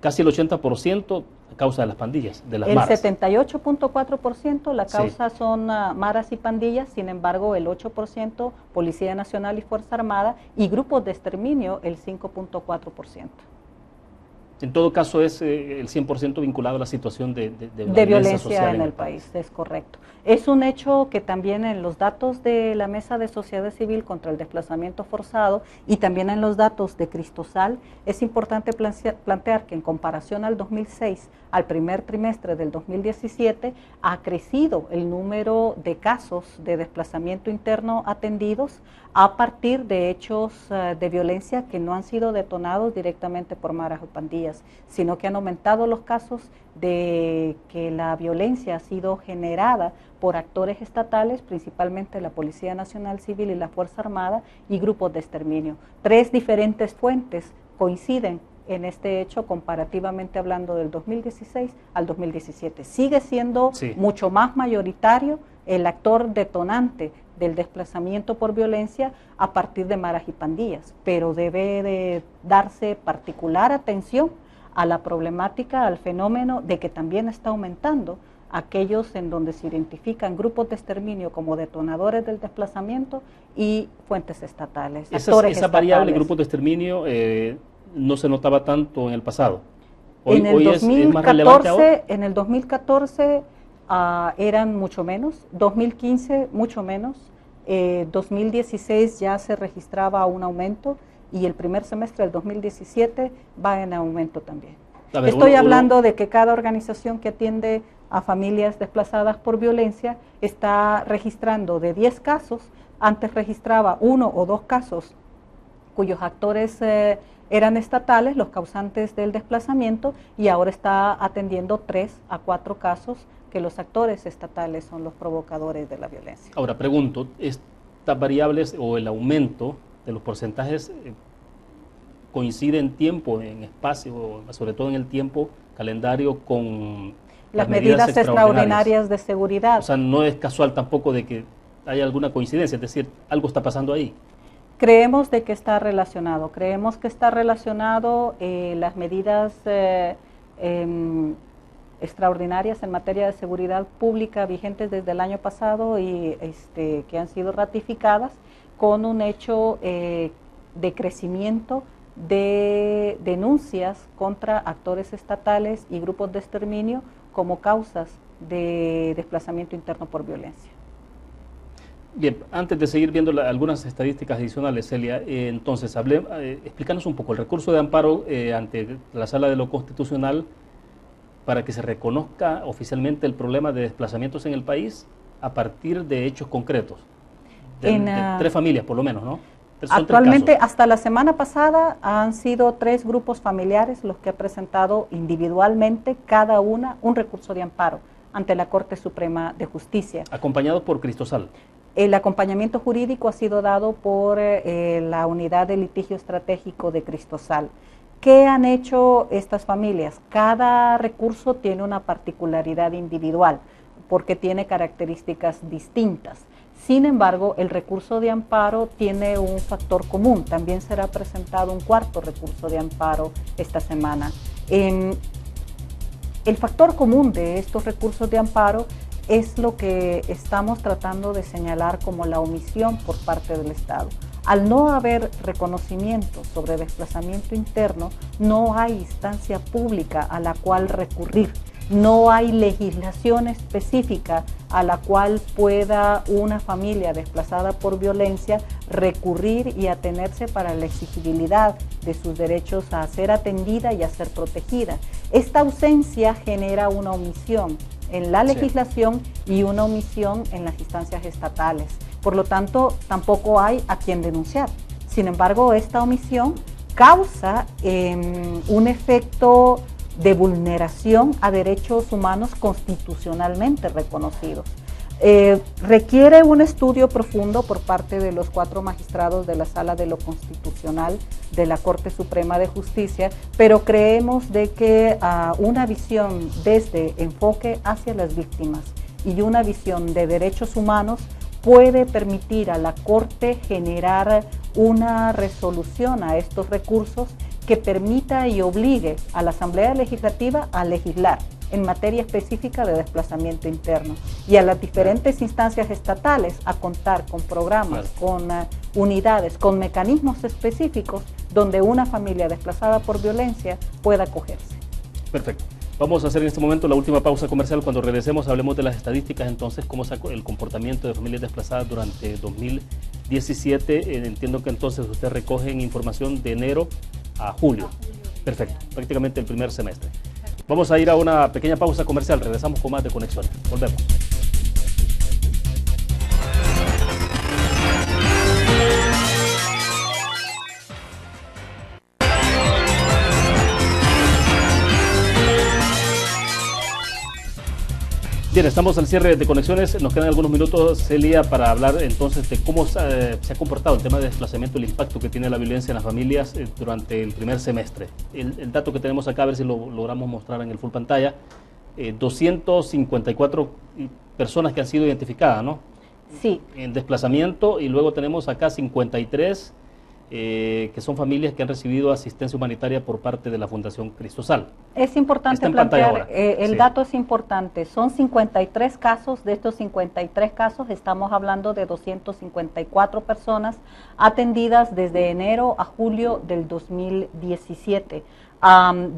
[SPEAKER 1] Casi el 80% a causa de las pandillas, de las maras.
[SPEAKER 2] El 78.4% la causa son maras y pandillas, sin embargo el 8% Policía Nacional y Fuerza Armada, y grupos de exterminio el 5.4%.
[SPEAKER 1] En todo caso es el 100% vinculado a la situación de
[SPEAKER 2] violencia
[SPEAKER 1] social
[SPEAKER 2] en el país, es correcto. Es un hecho que también en los datos de la Mesa de Sociedad Civil contra el Desplazamiento Forzado y también en los datos de Cristosal, es importante plantear que en comparación al 2006, al primer trimestre del 2017, ha crecido el número de casos de desplazamiento interno atendidos a partir de hechos de violencia que no han sido detonados directamente por maras o pandillas, sino que han aumentado los casos de que la violencia ha sido generada por actores estatales, principalmente la Policía Nacional Civil y la Fuerza Armada, y grupos de exterminio. 3 diferentes fuentes coinciden en este hecho, comparativamente hablando del 2016 al 2017. Sigue siendo mucho más mayoritario el actor detonante del desplazamiento por violencia a partir de maras y pandillas, pero debe de darse particular atención a la problemática, al fenómeno de que también está aumentando aquellos en donde se identifican grupos de exterminio como detonadores del desplazamiento y fuentes estatales.
[SPEAKER 1] Esa variable, grupos de exterminio, no se notaba tanto en el pasado.
[SPEAKER 2] En el 2014, en el 2014 eran mucho menos, 2015 mucho menos, 2016 ya se registraba un aumento y el primer semestre del 2017 va en aumento también. Estoy hablando de que cada organización que atiende a familias desplazadas por violencia está registrando de 10 casos, antes registraba 1 o 2 casos cuyos actores eran estatales, los causantes del desplazamiento, y ahora está atendiendo 3 a 4 casos que los actores estatales son los provocadores de la violencia.
[SPEAKER 1] Ahora pregunto, ¿estas variables o el aumento de los porcentajes coincide en tiempo, en espacio, sobre todo en el tiempo calendario con
[SPEAKER 2] las medidas extraordinarias de seguridad?
[SPEAKER 1] O sea, no es casual tampoco de que haya alguna coincidencia, es decir, algo está pasando ahí.
[SPEAKER 2] Creemos de que está relacionado, las medidas extraordinarias en materia de seguridad pública vigentes desde el año pasado y que han sido ratificadas con un hecho de crecimiento de denuncias contra actores estatales y grupos de exterminio como causas de desplazamiento interno por violencia.
[SPEAKER 1] Bien, antes de seguir viendo algunas estadísticas adicionales, Celia, entonces explícanos un poco el recurso de amparo ante la Sala de lo Constitucional para que se reconozca oficialmente el problema de desplazamientos en el país a partir de hechos concretos, de 3 familias por lo menos, ¿no?
[SPEAKER 2] Actualmente, hasta la semana pasada, han sido 3 grupos familiares los que han presentado individualmente cada una un recurso de amparo ante la Corte Suprema de Justicia.
[SPEAKER 1] Acompañados por Cristosal.
[SPEAKER 2] El acompañamiento jurídico ha sido dado por la Unidad de Litigio Estratégico de Cristosal. ¿Qué han hecho estas familias? Cada recurso tiene una particularidad individual porque tiene características distintas. Sin embargo, el recurso de amparo tiene un factor común. También será presentado un 4º recurso de amparo esta semana. El factor común de estos recursos de amparo es lo que estamos tratando de señalar como la omisión por parte del Estado. Al no haber reconocimiento sobre desplazamiento interno, no hay instancia pública a la cual recurrir, no hay legislación específica a la cual pueda una familia desplazada por violencia recurrir y atenerse para la exigibilidad de sus derechos a ser atendida y a ser protegida. Esta ausencia genera una omisión en la legislación y una omisión en las instancias estatales. Por lo tanto, tampoco hay a quien denunciar. Sin embargo, esta omisión causa un efecto de vulneración a derechos humanos constitucionalmente reconocidos. Requiere un estudio profundo por parte de los 4 magistrados de la Sala de lo Constitucional de la Corte Suprema de Justicia, pero creemos de que una visión desde enfoque hacia las víctimas y una visión de derechos humanos puede permitir a la Corte generar una resolución a estos recursos que permita y obligue a la Asamblea Legislativa a legislar en materia específica de desplazamiento interno y a las diferentes instancias estatales a contar con programas, con unidades, con mecanismos específicos donde una familia desplazada por violencia pueda acogerse.
[SPEAKER 1] Perfecto. Vamos a hacer en este momento la última pausa comercial. Cuando regresemos hablemos de las estadísticas, entonces, cómo es el comportamiento de familias desplazadas durante 2017. Entiendo que entonces ustedes recogen información de enero a julio. Perfecto, prácticamente el primer semestre. Vamos a ir a una pequeña pausa comercial, regresamos con más de Conexión. Volvemos. Bien, estamos al cierre de Conexiones, nos quedan algunos minutos, Celia, para hablar entonces de cómo se ha comportado el tema de desplazamiento, el impacto que tiene la violencia en las familias durante el primer semestre. El dato que tenemos acá, a ver si lo logramos mostrar en el full pantalla, 254 personas que han sido identificadas, ¿no?
[SPEAKER 2] Sí.
[SPEAKER 1] En desplazamiento, y luego tenemos acá 53 que son familias que han recibido asistencia humanitaria por parte de la Fundación Cristosal.
[SPEAKER 2] Es importante plantear, el dato es importante, son 53 casos, de estos 53 casos estamos hablando de 254 personas atendidas desde enero a julio del 2017.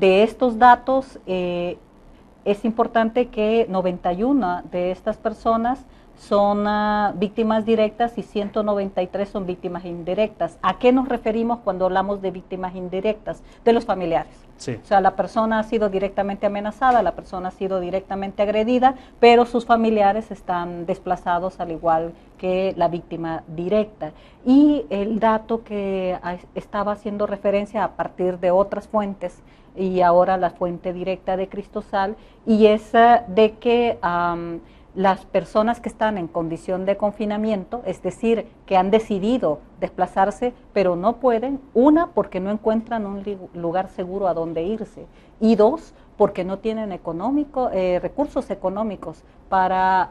[SPEAKER 2] De estos datos, es importante que 91 de estas personas son víctimas directas y 193 son víctimas indirectas. ¿A qué nos referimos cuando hablamos de víctimas indirectas? De los familiares. Sí. O sea, la persona ha sido directamente amenazada, la persona ha sido directamente agredida, pero sus familiares están desplazados al igual que la víctima directa. Y el dato que estaba haciendo referencia a partir de otras fuentes, y ahora la fuente directa de Cristosal, y es de que las personas que están en condición de confinamiento, es decir, que han decidido desplazarse, pero no pueden, una, porque no encuentran un lugar seguro a donde irse, y dos, porque no tienen recursos económicos para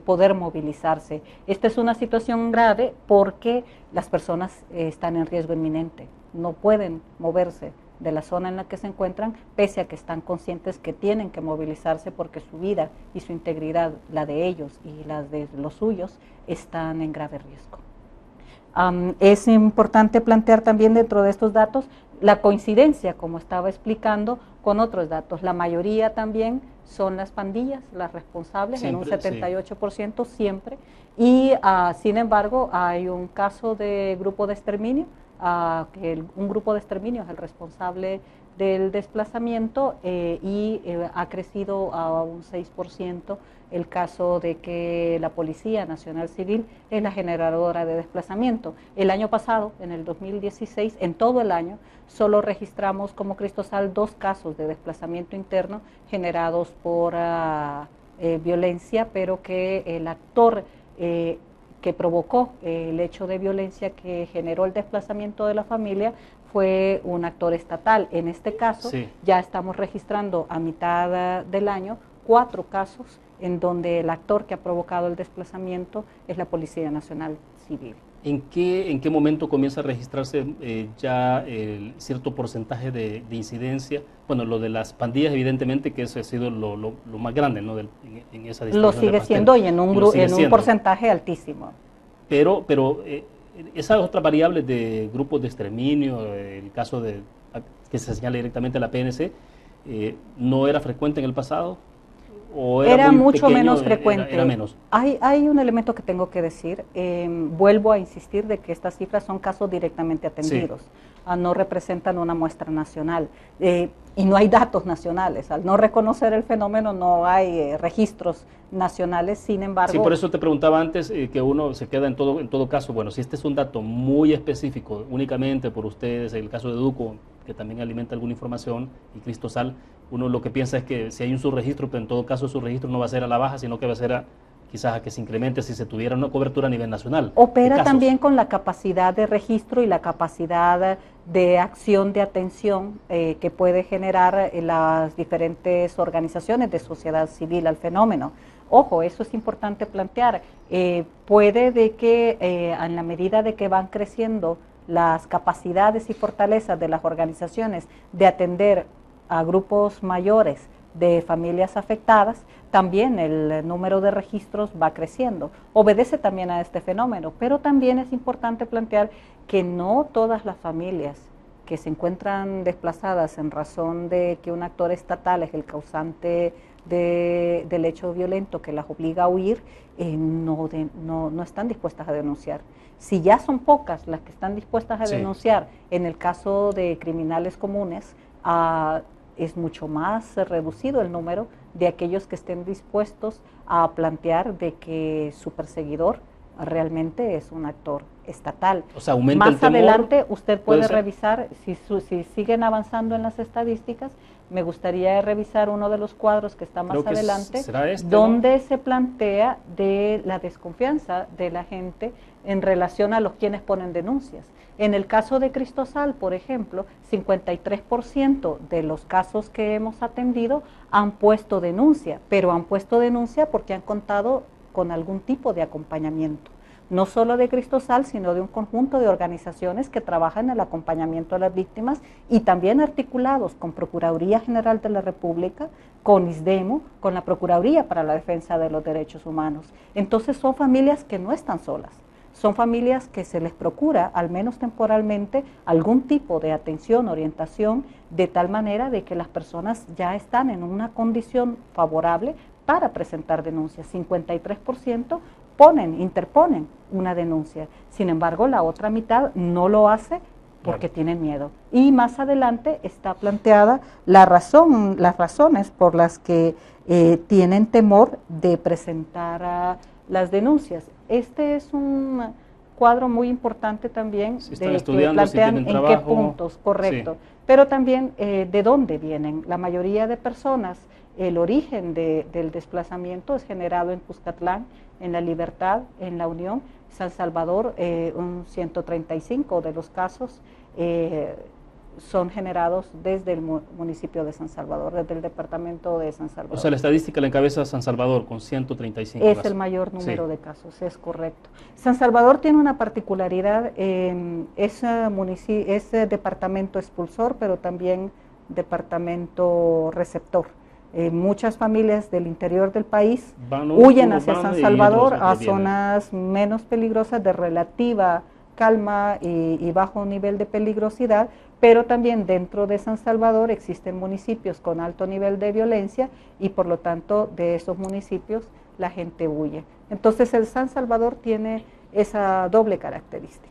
[SPEAKER 2] poder movilizarse. Esta es una situación grave porque las personas están en riesgo inminente, no pueden moverse de la zona en la que se encuentran, pese a que están conscientes que tienen que movilizarse porque su vida y su integridad, la de ellos y las de los suyos, están en grave riesgo. Es importante plantear también dentro de estos datos la coincidencia, como estaba explicando, con otros datos. La mayoría también son las pandillas, las responsables, siempre, en un 78% sí. Siempre, y sin embargo hay un caso de grupo de exterminio, un grupo de exterminio es el responsable del desplazamiento y ha crecido a un 6% el caso de que la Policía Nacional Civil es la generadora de desplazamiento. El año pasado, en el 2016, en todo el año, solo registramos como Cristosal 2 casos de desplazamiento interno generados por violencia, pero que el actor que provocó el hecho de violencia que generó el desplazamiento de la familia fue un actor estatal. En este caso, sí, ya estamos registrando a mitad del año 4 casos en donde el actor que ha provocado el desplazamiento es la Policía Nacional Civil.
[SPEAKER 1] ¿En qué momento comienza a registrarse ya cierto porcentaje de incidencia? Bueno, lo de las pandillas, evidentemente, que eso ha sido lo más grande, ¿no? En esa distribución
[SPEAKER 2] Lo
[SPEAKER 1] de
[SPEAKER 2] sigue
[SPEAKER 1] pastel.
[SPEAKER 2] siendo y en un,
[SPEAKER 1] Sigue
[SPEAKER 2] en un
[SPEAKER 1] siendo.
[SPEAKER 2] porcentaje altísimo.
[SPEAKER 1] Pero esas otras variables de grupos de exterminio, el caso que se señala directamente a la PNC, ¿no era frecuente en el pasado? ¿O
[SPEAKER 2] Era
[SPEAKER 1] muy
[SPEAKER 2] mucho
[SPEAKER 1] pequeño,
[SPEAKER 2] menos frecuente.
[SPEAKER 1] era menos?
[SPEAKER 2] Hay un elemento que tengo que decir. Vuelvo a insistir de que estas cifras son casos directamente atendidos. Sí. No representan una muestra nacional. Y no hay datos nacionales. Al no reconocer el fenómeno no hay registros nacionales, sin embargo...
[SPEAKER 1] Sí, por eso te preguntaba antes que uno se queda en todo caso, bueno, si este es un dato muy específico, únicamente por ustedes, el caso de Duco, que también alimenta alguna información, y Cristosal, uno lo que piensa es que si hay un subregistro, pero en todo caso el subregistro no va a ser a la baja, sino que va a ser quizás a que se incremente si se tuviera una cobertura a nivel nacional.
[SPEAKER 2] Opera también con la capacidad de registro y la capacidad de acción, de atención que puede generar las diferentes organizaciones de sociedad civil al fenómeno. Ojo, eso es importante plantear. Puede de que en la medida de que van creciendo las capacidades y fortalezas de las organizaciones de atender a grupos mayores de familias afectadas, también el número de registros va creciendo. Obedece también a este fenómeno, pero también es importante plantear que no todas las familias que se encuentran desplazadas en razón de que un actor estatal es el causante del hecho violento que las obliga a huir, no están dispuestas a denunciar. Si ya son pocas las que están dispuestas a denunciar, en el caso de criminales comunes, es mucho más reducido el número de aquellos que estén dispuestos a plantear de que su perseguidor realmente es un actor estatal.
[SPEAKER 1] O sea, aumenta
[SPEAKER 2] más
[SPEAKER 1] el temor.
[SPEAKER 2] Adelante usted puede revisar, si si siguen avanzando en las estadísticas, me gustaría revisar uno de los cuadros que está más adelante, donde se plantea de la desconfianza de la gente en relación a los quienes ponen denuncias. En el caso de Cristosal, por ejemplo, 53% de los casos que hemos atendido han puesto denuncia, pero han puesto denuncia porque han contado con algún tipo de acompañamiento. No solo de Cristosal, sino de un conjunto de organizaciones que trabajan en el acompañamiento a las víctimas y también articulados con Procuraduría General de la República, con ISDEMO, con la Procuraduría para la Defensa de los Derechos Humanos. Entonces son familias que no están solas. Son familias que se les procura, al menos temporalmente, algún tipo de atención, orientación, de tal manera de que las personas ya están en una condición favorable para presentar denuncias. 53% interponen una denuncia. Sin embargo, la otra mitad no lo hace porque tienen miedo. Y más adelante está planteada las razones por las que tienen temor de presentar las denuncias. Este es un cuadro muy importante también
[SPEAKER 1] si
[SPEAKER 2] de
[SPEAKER 1] que
[SPEAKER 2] plantean
[SPEAKER 1] en
[SPEAKER 2] qué puntos, correcto. Sí. Pero también de dónde vienen. La mayoría de personas, el origen del desplazamiento es generado en Cuscatlán, en La Libertad, en La Unión, San Salvador, un 135 de los casos son generados desde el municipio de San Salvador, desde el departamento de San Salvador.
[SPEAKER 1] O sea, la estadística la encabeza San Salvador con 135
[SPEAKER 2] casos. Es el mayor número de casos, es correcto. San Salvador tiene una particularidad, es departamento expulsor, pero también departamento receptor. Muchas familias del interior del país huyen hacia San Salvador a zonas menos peligrosas de relativa calma y bajo nivel de peligrosidad, pero también dentro de San Salvador existen municipios con alto nivel de violencia y por lo tanto de esos municipios la gente huye. Entonces el San Salvador tiene esa doble característica.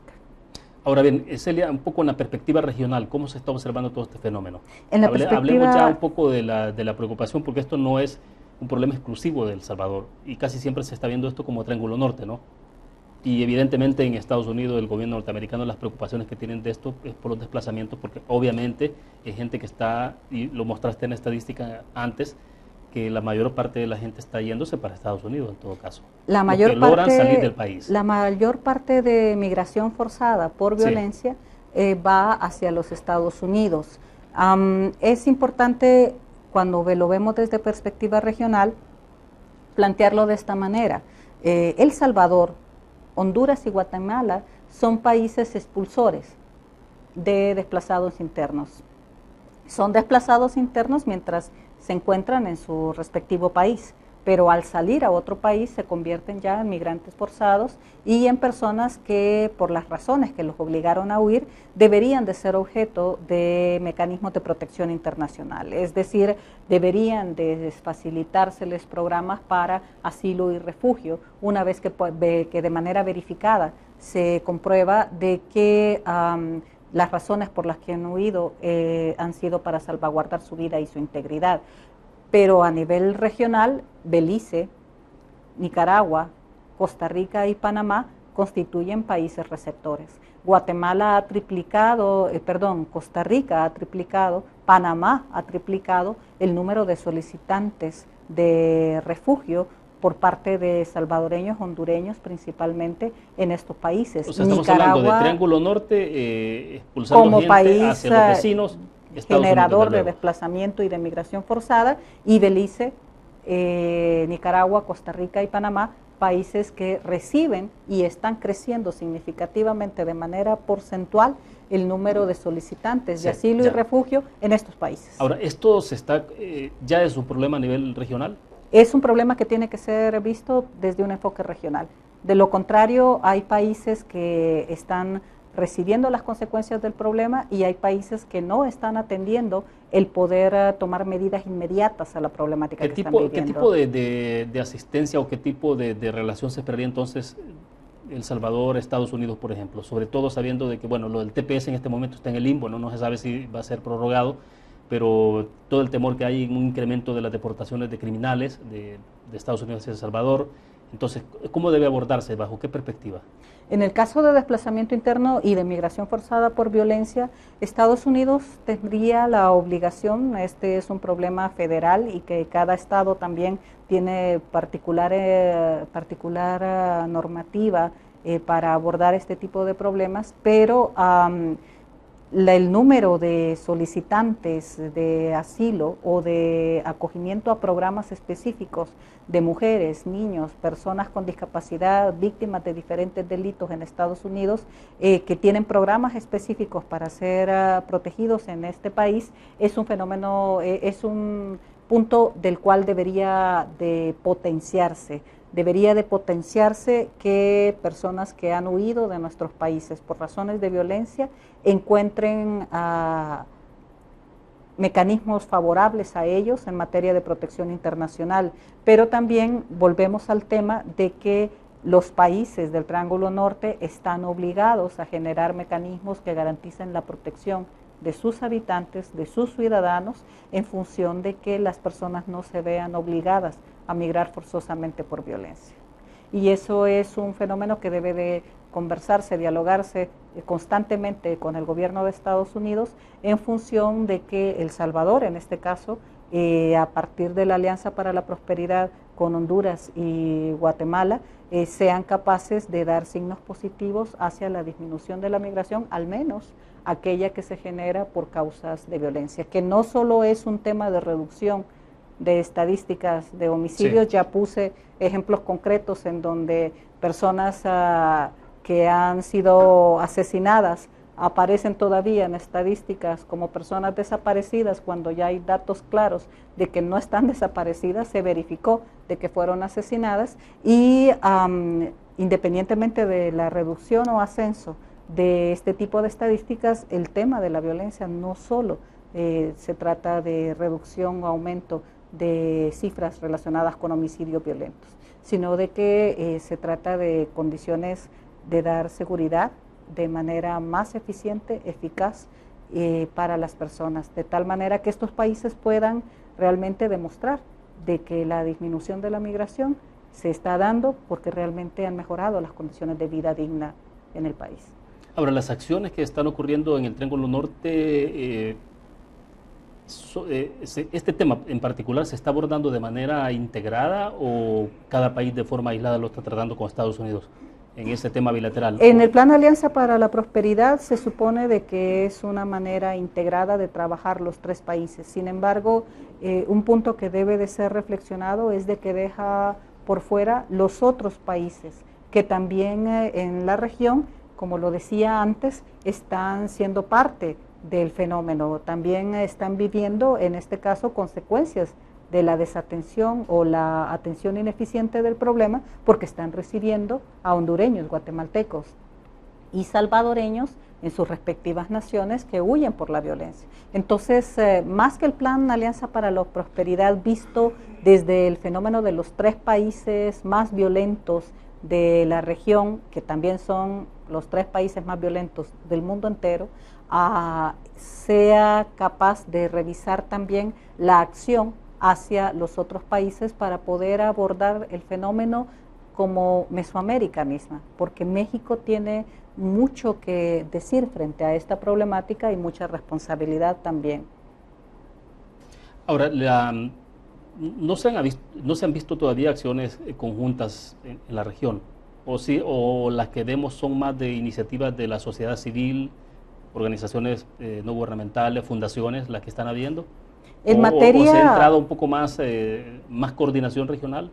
[SPEAKER 1] Ahora bien, Celia, un poco en la perspectiva regional, ¿cómo se está observando todo este fenómeno?
[SPEAKER 2] Hablemos
[SPEAKER 1] ya un poco de la preocupación, porque esto no es un problema exclusivo de El Salvador y casi siempre se está viendo esto como Triángulo Norte, ¿no? Y evidentemente en Estados Unidos, el gobierno norteamericano, las preocupaciones que tienen de esto es por los desplazamientos, porque obviamente hay gente que está, y lo mostraste en estadística antes, que la mayor parte de la gente está yéndose para Estados Unidos en todo caso. Logran salir del país.
[SPEAKER 2] La mayor parte de migración forzada por violencia va hacia los Estados Unidos. Es importante, cuando lo vemos desde perspectiva regional, plantearlo de esta manera. El Salvador, Honduras y Guatemala son países expulsores de desplazados internos. Son desplazados internos mientras se encuentran en su respectivo país, pero al salir a otro país se convierten ya en migrantes forzados y en personas que, por las razones que los obligaron a huir, deberían de ser objeto de mecanismos de protección internacional. Es decir, deberían de facilitárseles programas para asilo y refugio, una vez que de manera verificada se comprueba de que las razones por las que han huido han sido para salvaguardar su vida y su integridad. Pero a nivel regional, Belice, Nicaragua, Costa Rica y Panamá constituyen países receptores. Guatemala ha triplicado, Costa Rica ha triplicado, Panamá ha triplicado el número de solicitantes de refugio por parte de salvadoreños, hondureños principalmente en estos países.
[SPEAKER 1] O sea, estamos hablando de Triángulo Norte, expulsando
[SPEAKER 2] como
[SPEAKER 1] gente
[SPEAKER 2] país
[SPEAKER 1] hacia los vecinos,
[SPEAKER 2] generador de desplazamiento y de migración forzada, y Belice, Nicaragua, Costa Rica y Panamá, países que reciben y están creciendo significativamente de manera porcentual el número de solicitantes de asilo y refugio en estos países.
[SPEAKER 1] Ahora, ¿esto ya es un problema a nivel regional?
[SPEAKER 2] Es un problema que tiene que ser visto desde un enfoque regional. De lo contrario, hay países que están recibiendo las consecuencias del problema y hay países que no están atendiendo el poder tomar medidas inmediatas a la problemática que están viviendo.
[SPEAKER 1] ¿Qué tipo de asistencia o qué tipo de relación se esperaría entonces El Salvador, Estados Unidos, por ejemplo? Sobre todo sabiendo de que, bueno, lo del TPS en este momento está en el limbo, no se sabe si va a ser prorrogado, pero todo el temor que hay en un incremento de las deportaciones de criminales de Estados Unidos hacia El Salvador. Entonces, ¿cómo debe abordarse? ¿Bajo qué perspectiva?
[SPEAKER 2] En el caso de desplazamiento interno y de migración forzada por violencia, Estados Unidos tendría la obligación, este es un problema federal y que cada estado también tiene particular normativa para abordar este tipo de problemas, pero el número de solicitantes de asilo o de acogimiento a programas específicos de mujeres, niños, personas con discapacidad, víctimas de diferentes delitos en Estados Unidos, que tienen programas específicos para ser protegidos en este país, es un fenómeno, es un punto del cual debería de potenciarse. Debería de potenciarse que personas que han huido de nuestros países por razones de violencia encuentren mecanismos favorables a ellos en materia de protección internacional. Pero también volvemos al tema de que los países del Triángulo Norte están obligados a generar mecanismos que garanticen la protección de sus habitantes, de sus ciudadanos, en función de que las personas no se vean obligadas a migrar forzosamente por violencia. Y eso es un fenómeno que debe de conversarse, dialogarse constantemente con el gobierno de Estados Unidos en función de que El Salvador, en este caso, a partir de la Alianza para la Prosperidad con Honduras y Guatemala, sean capaces de dar signos positivos hacia la disminución de la migración, al menos aquella que se genera por causas de violencia, que no solo es un tema de reducción de estadísticas de homicidios, sí. Ya puse ejemplos concretos en donde personas que han sido asesinadas aparecen todavía en estadísticas como personas desaparecidas cuando ya hay datos claros de que no están desaparecidas, se verificó de que fueron asesinadas y independientemente de la reducción o ascenso de este tipo de estadísticas, el tema de la violencia no solo se trata de reducción o aumento de cifras relacionadas con homicidios violentos, sino de que se trata de condiciones de dar seguridad de manera más eficiente, eficaz para las personas, de tal manera que estos países puedan realmente demostrar de que la disminución de la migración se está dando porque realmente han mejorado las condiciones de vida digna en el país.
[SPEAKER 1] Ahora, las acciones que están ocurriendo en el Triángulo Norte, ¿este tema en particular se está abordando de manera integrada o cada país de forma aislada lo está tratando con Estados Unidos en ese tema bilateral?
[SPEAKER 2] En el Plan Alianza para la Prosperidad se supone de que es una manera integrada de trabajar los tres países. Sin embargo, un punto que debe de ser reflexionado es de que deja por fuera los otros países que también en la región como lo decía antes, están siendo parte del fenómeno. También están viviendo, en este caso, consecuencias de la desatención o la atención ineficiente del problema, porque están recibiendo a hondureños, guatemaltecos y salvadoreños en sus respectivas naciones que huyen por la violencia. Entonces, más que el Plan Alianza para la Prosperidad visto desde el fenómeno de los 3 países más violentos de la región, que también son los 3 países más violentos del mundo entero, sea capaz de revisar también la acción hacia los otros países para poder abordar el fenómeno como Mesoamérica misma, porque México tiene mucho que decir frente a esta problemática y mucha responsabilidad también.
[SPEAKER 1] Ahora, no se han visto todavía acciones conjuntas en la región, o las que vemos son más de iniciativas de la sociedad civil, organizaciones no gubernamentales, fundaciones, las que están habiendo.
[SPEAKER 2] En materia,
[SPEAKER 1] ¿O se ha entrado un poco más coordinación regional?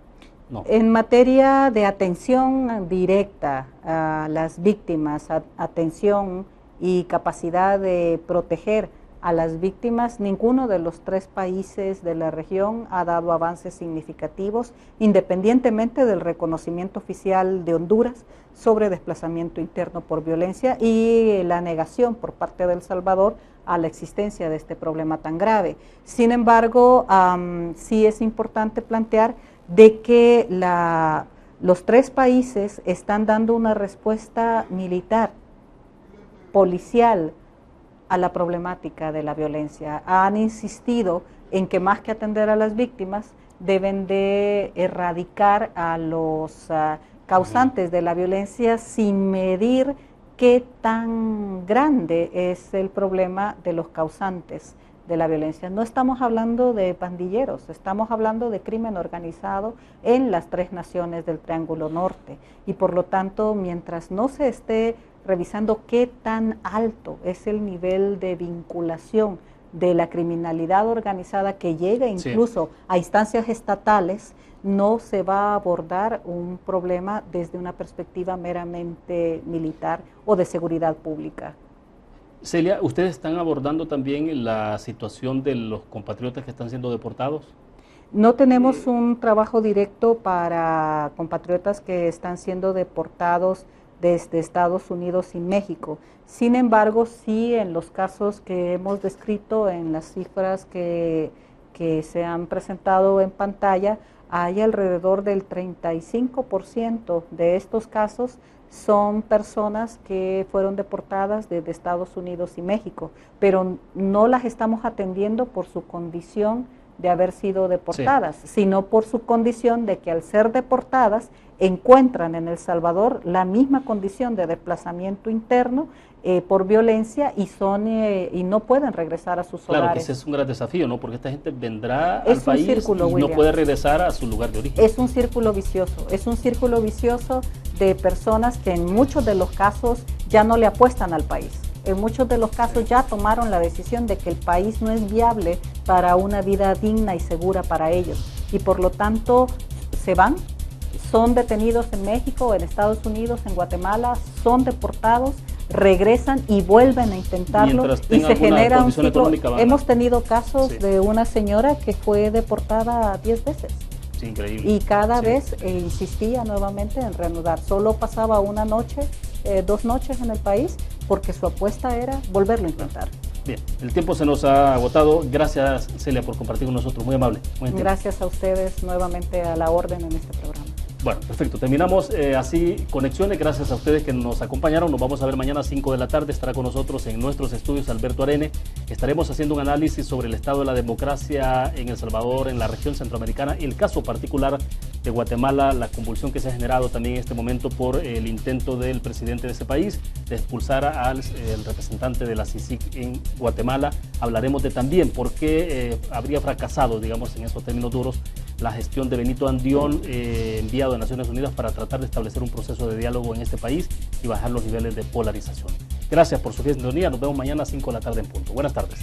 [SPEAKER 1] No.
[SPEAKER 2] En materia de atención directa a las víctimas, atención y capacidad de proteger a las víctimas, ninguno de los 3 países de la región ha dado avances significativos, independientemente del reconocimiento oficial de Honduras sobre desplazamiento interno por violencia y la negación por parte de El Salvador a la existencia de este problema tan grave. Sin embargo, sí es importante plantear de que los 3 países están dando una respuesta militar, policial, a la problemática de la violencia. Han insistido en que más que atender a las víctimas, deben de erradicar a los causantes de la violencia sin medir qué tan grande es el problema de los causantes de la violencia. No estamos hablando de pandilleros, estamos hablando de crimen organizado en las 3 naciones del Triángulo Norte, y por lo tanto, mientras no se esté revisando qué tan alto es el nivel de vinculación de la criminalidad organizada que llega incluso a instancias estatales, no se va a abordar un problema desde una perspectiva meramente militar o de seguridad pública.
[SPEAKER 1] Celia, ¿ustedes están abordando también la situación de los compatriotas que están siendo deportados?
[SPEAKER 2] No tenemos un trabajo directo para compatriotas que están siendo deportados desde Estados Unidos y México. Sin embargo, sí, en los casos que hemos descrito, en las cifras que se han presentado en pantalla, hay alrededor del 35% de estos casos son personas que fueron deportadas desde Estados Unidos y México, pero no las estamos atendiendo por su condición de haber sido deportadas, sino por su condición de que al ser deportadas encuentran en El Salvador la misma condición de desplazamiento interno por violencia y no pueden regresar a sus hogares.
[SPEAKER 1] Claro, que ese es un gran desafío, ¿no? Porque esta gente vendrá al país y no puede regresar a su lugar de origen.
[SPEAKER 2] Es un círculo vicioso de personas que en muchos de los casos ya no le apuestan al país. En muchos de los casos ya tomaron la decisión de que el país no es viable para una vida digna y segura para ellos, y por lo tanto se van, son detenidos en México, en Estados Unidos, en Guatemala, son deportados, regresan y vuelven a intentarlo y se genera un ciclo. Hemos tenido casos de una señora que fue deportada 10 veces.
[SPEAKER 1] Sí, increíble.
[SPEAKER 2] Y cada vez insistía nuevamente en reanudar. Solo pasaba una noche, 2 noches en el país, porque su apuesta era volverlo a intentar.
[SPEAKER 1] Bien, el tiempo se nos ha agotado. Gracias, Celia, por compartir con nosotros. Muy amable.
[SPEAKER 2] Gracias a ustedes, nuevamente a la orden en este programa.
[SPEAKER 1] Bueno, perfecto. Terminamos así Conexiones. Gracias a ustedes que nos acompañaron. Nos vamos a ver mañana a 5 de la tarde. Estará con nosotros en nuestros estudios Alberto Arene. Estaremos haciendo un análisis sobre el estado de la democracia en El Salvador, en la región centroamericana, el caso particular de Guatemala, la convulsión que se ha generado también en este momento por el intento del presidente de ese país de expulsar al representante de la CICIG en Guatemala. Hablaremos de también por qué habría fracasado, digamos en esos términos duros, la gestión de Benito Andión, enviado de Naciones Unidas para tratar de establecer un proceso de diálogo en este país y bajar los niveles de polarización. Gracias por su sintonía. Nos vemos mañana a 5 de la tarde en punto. Buenas tardes.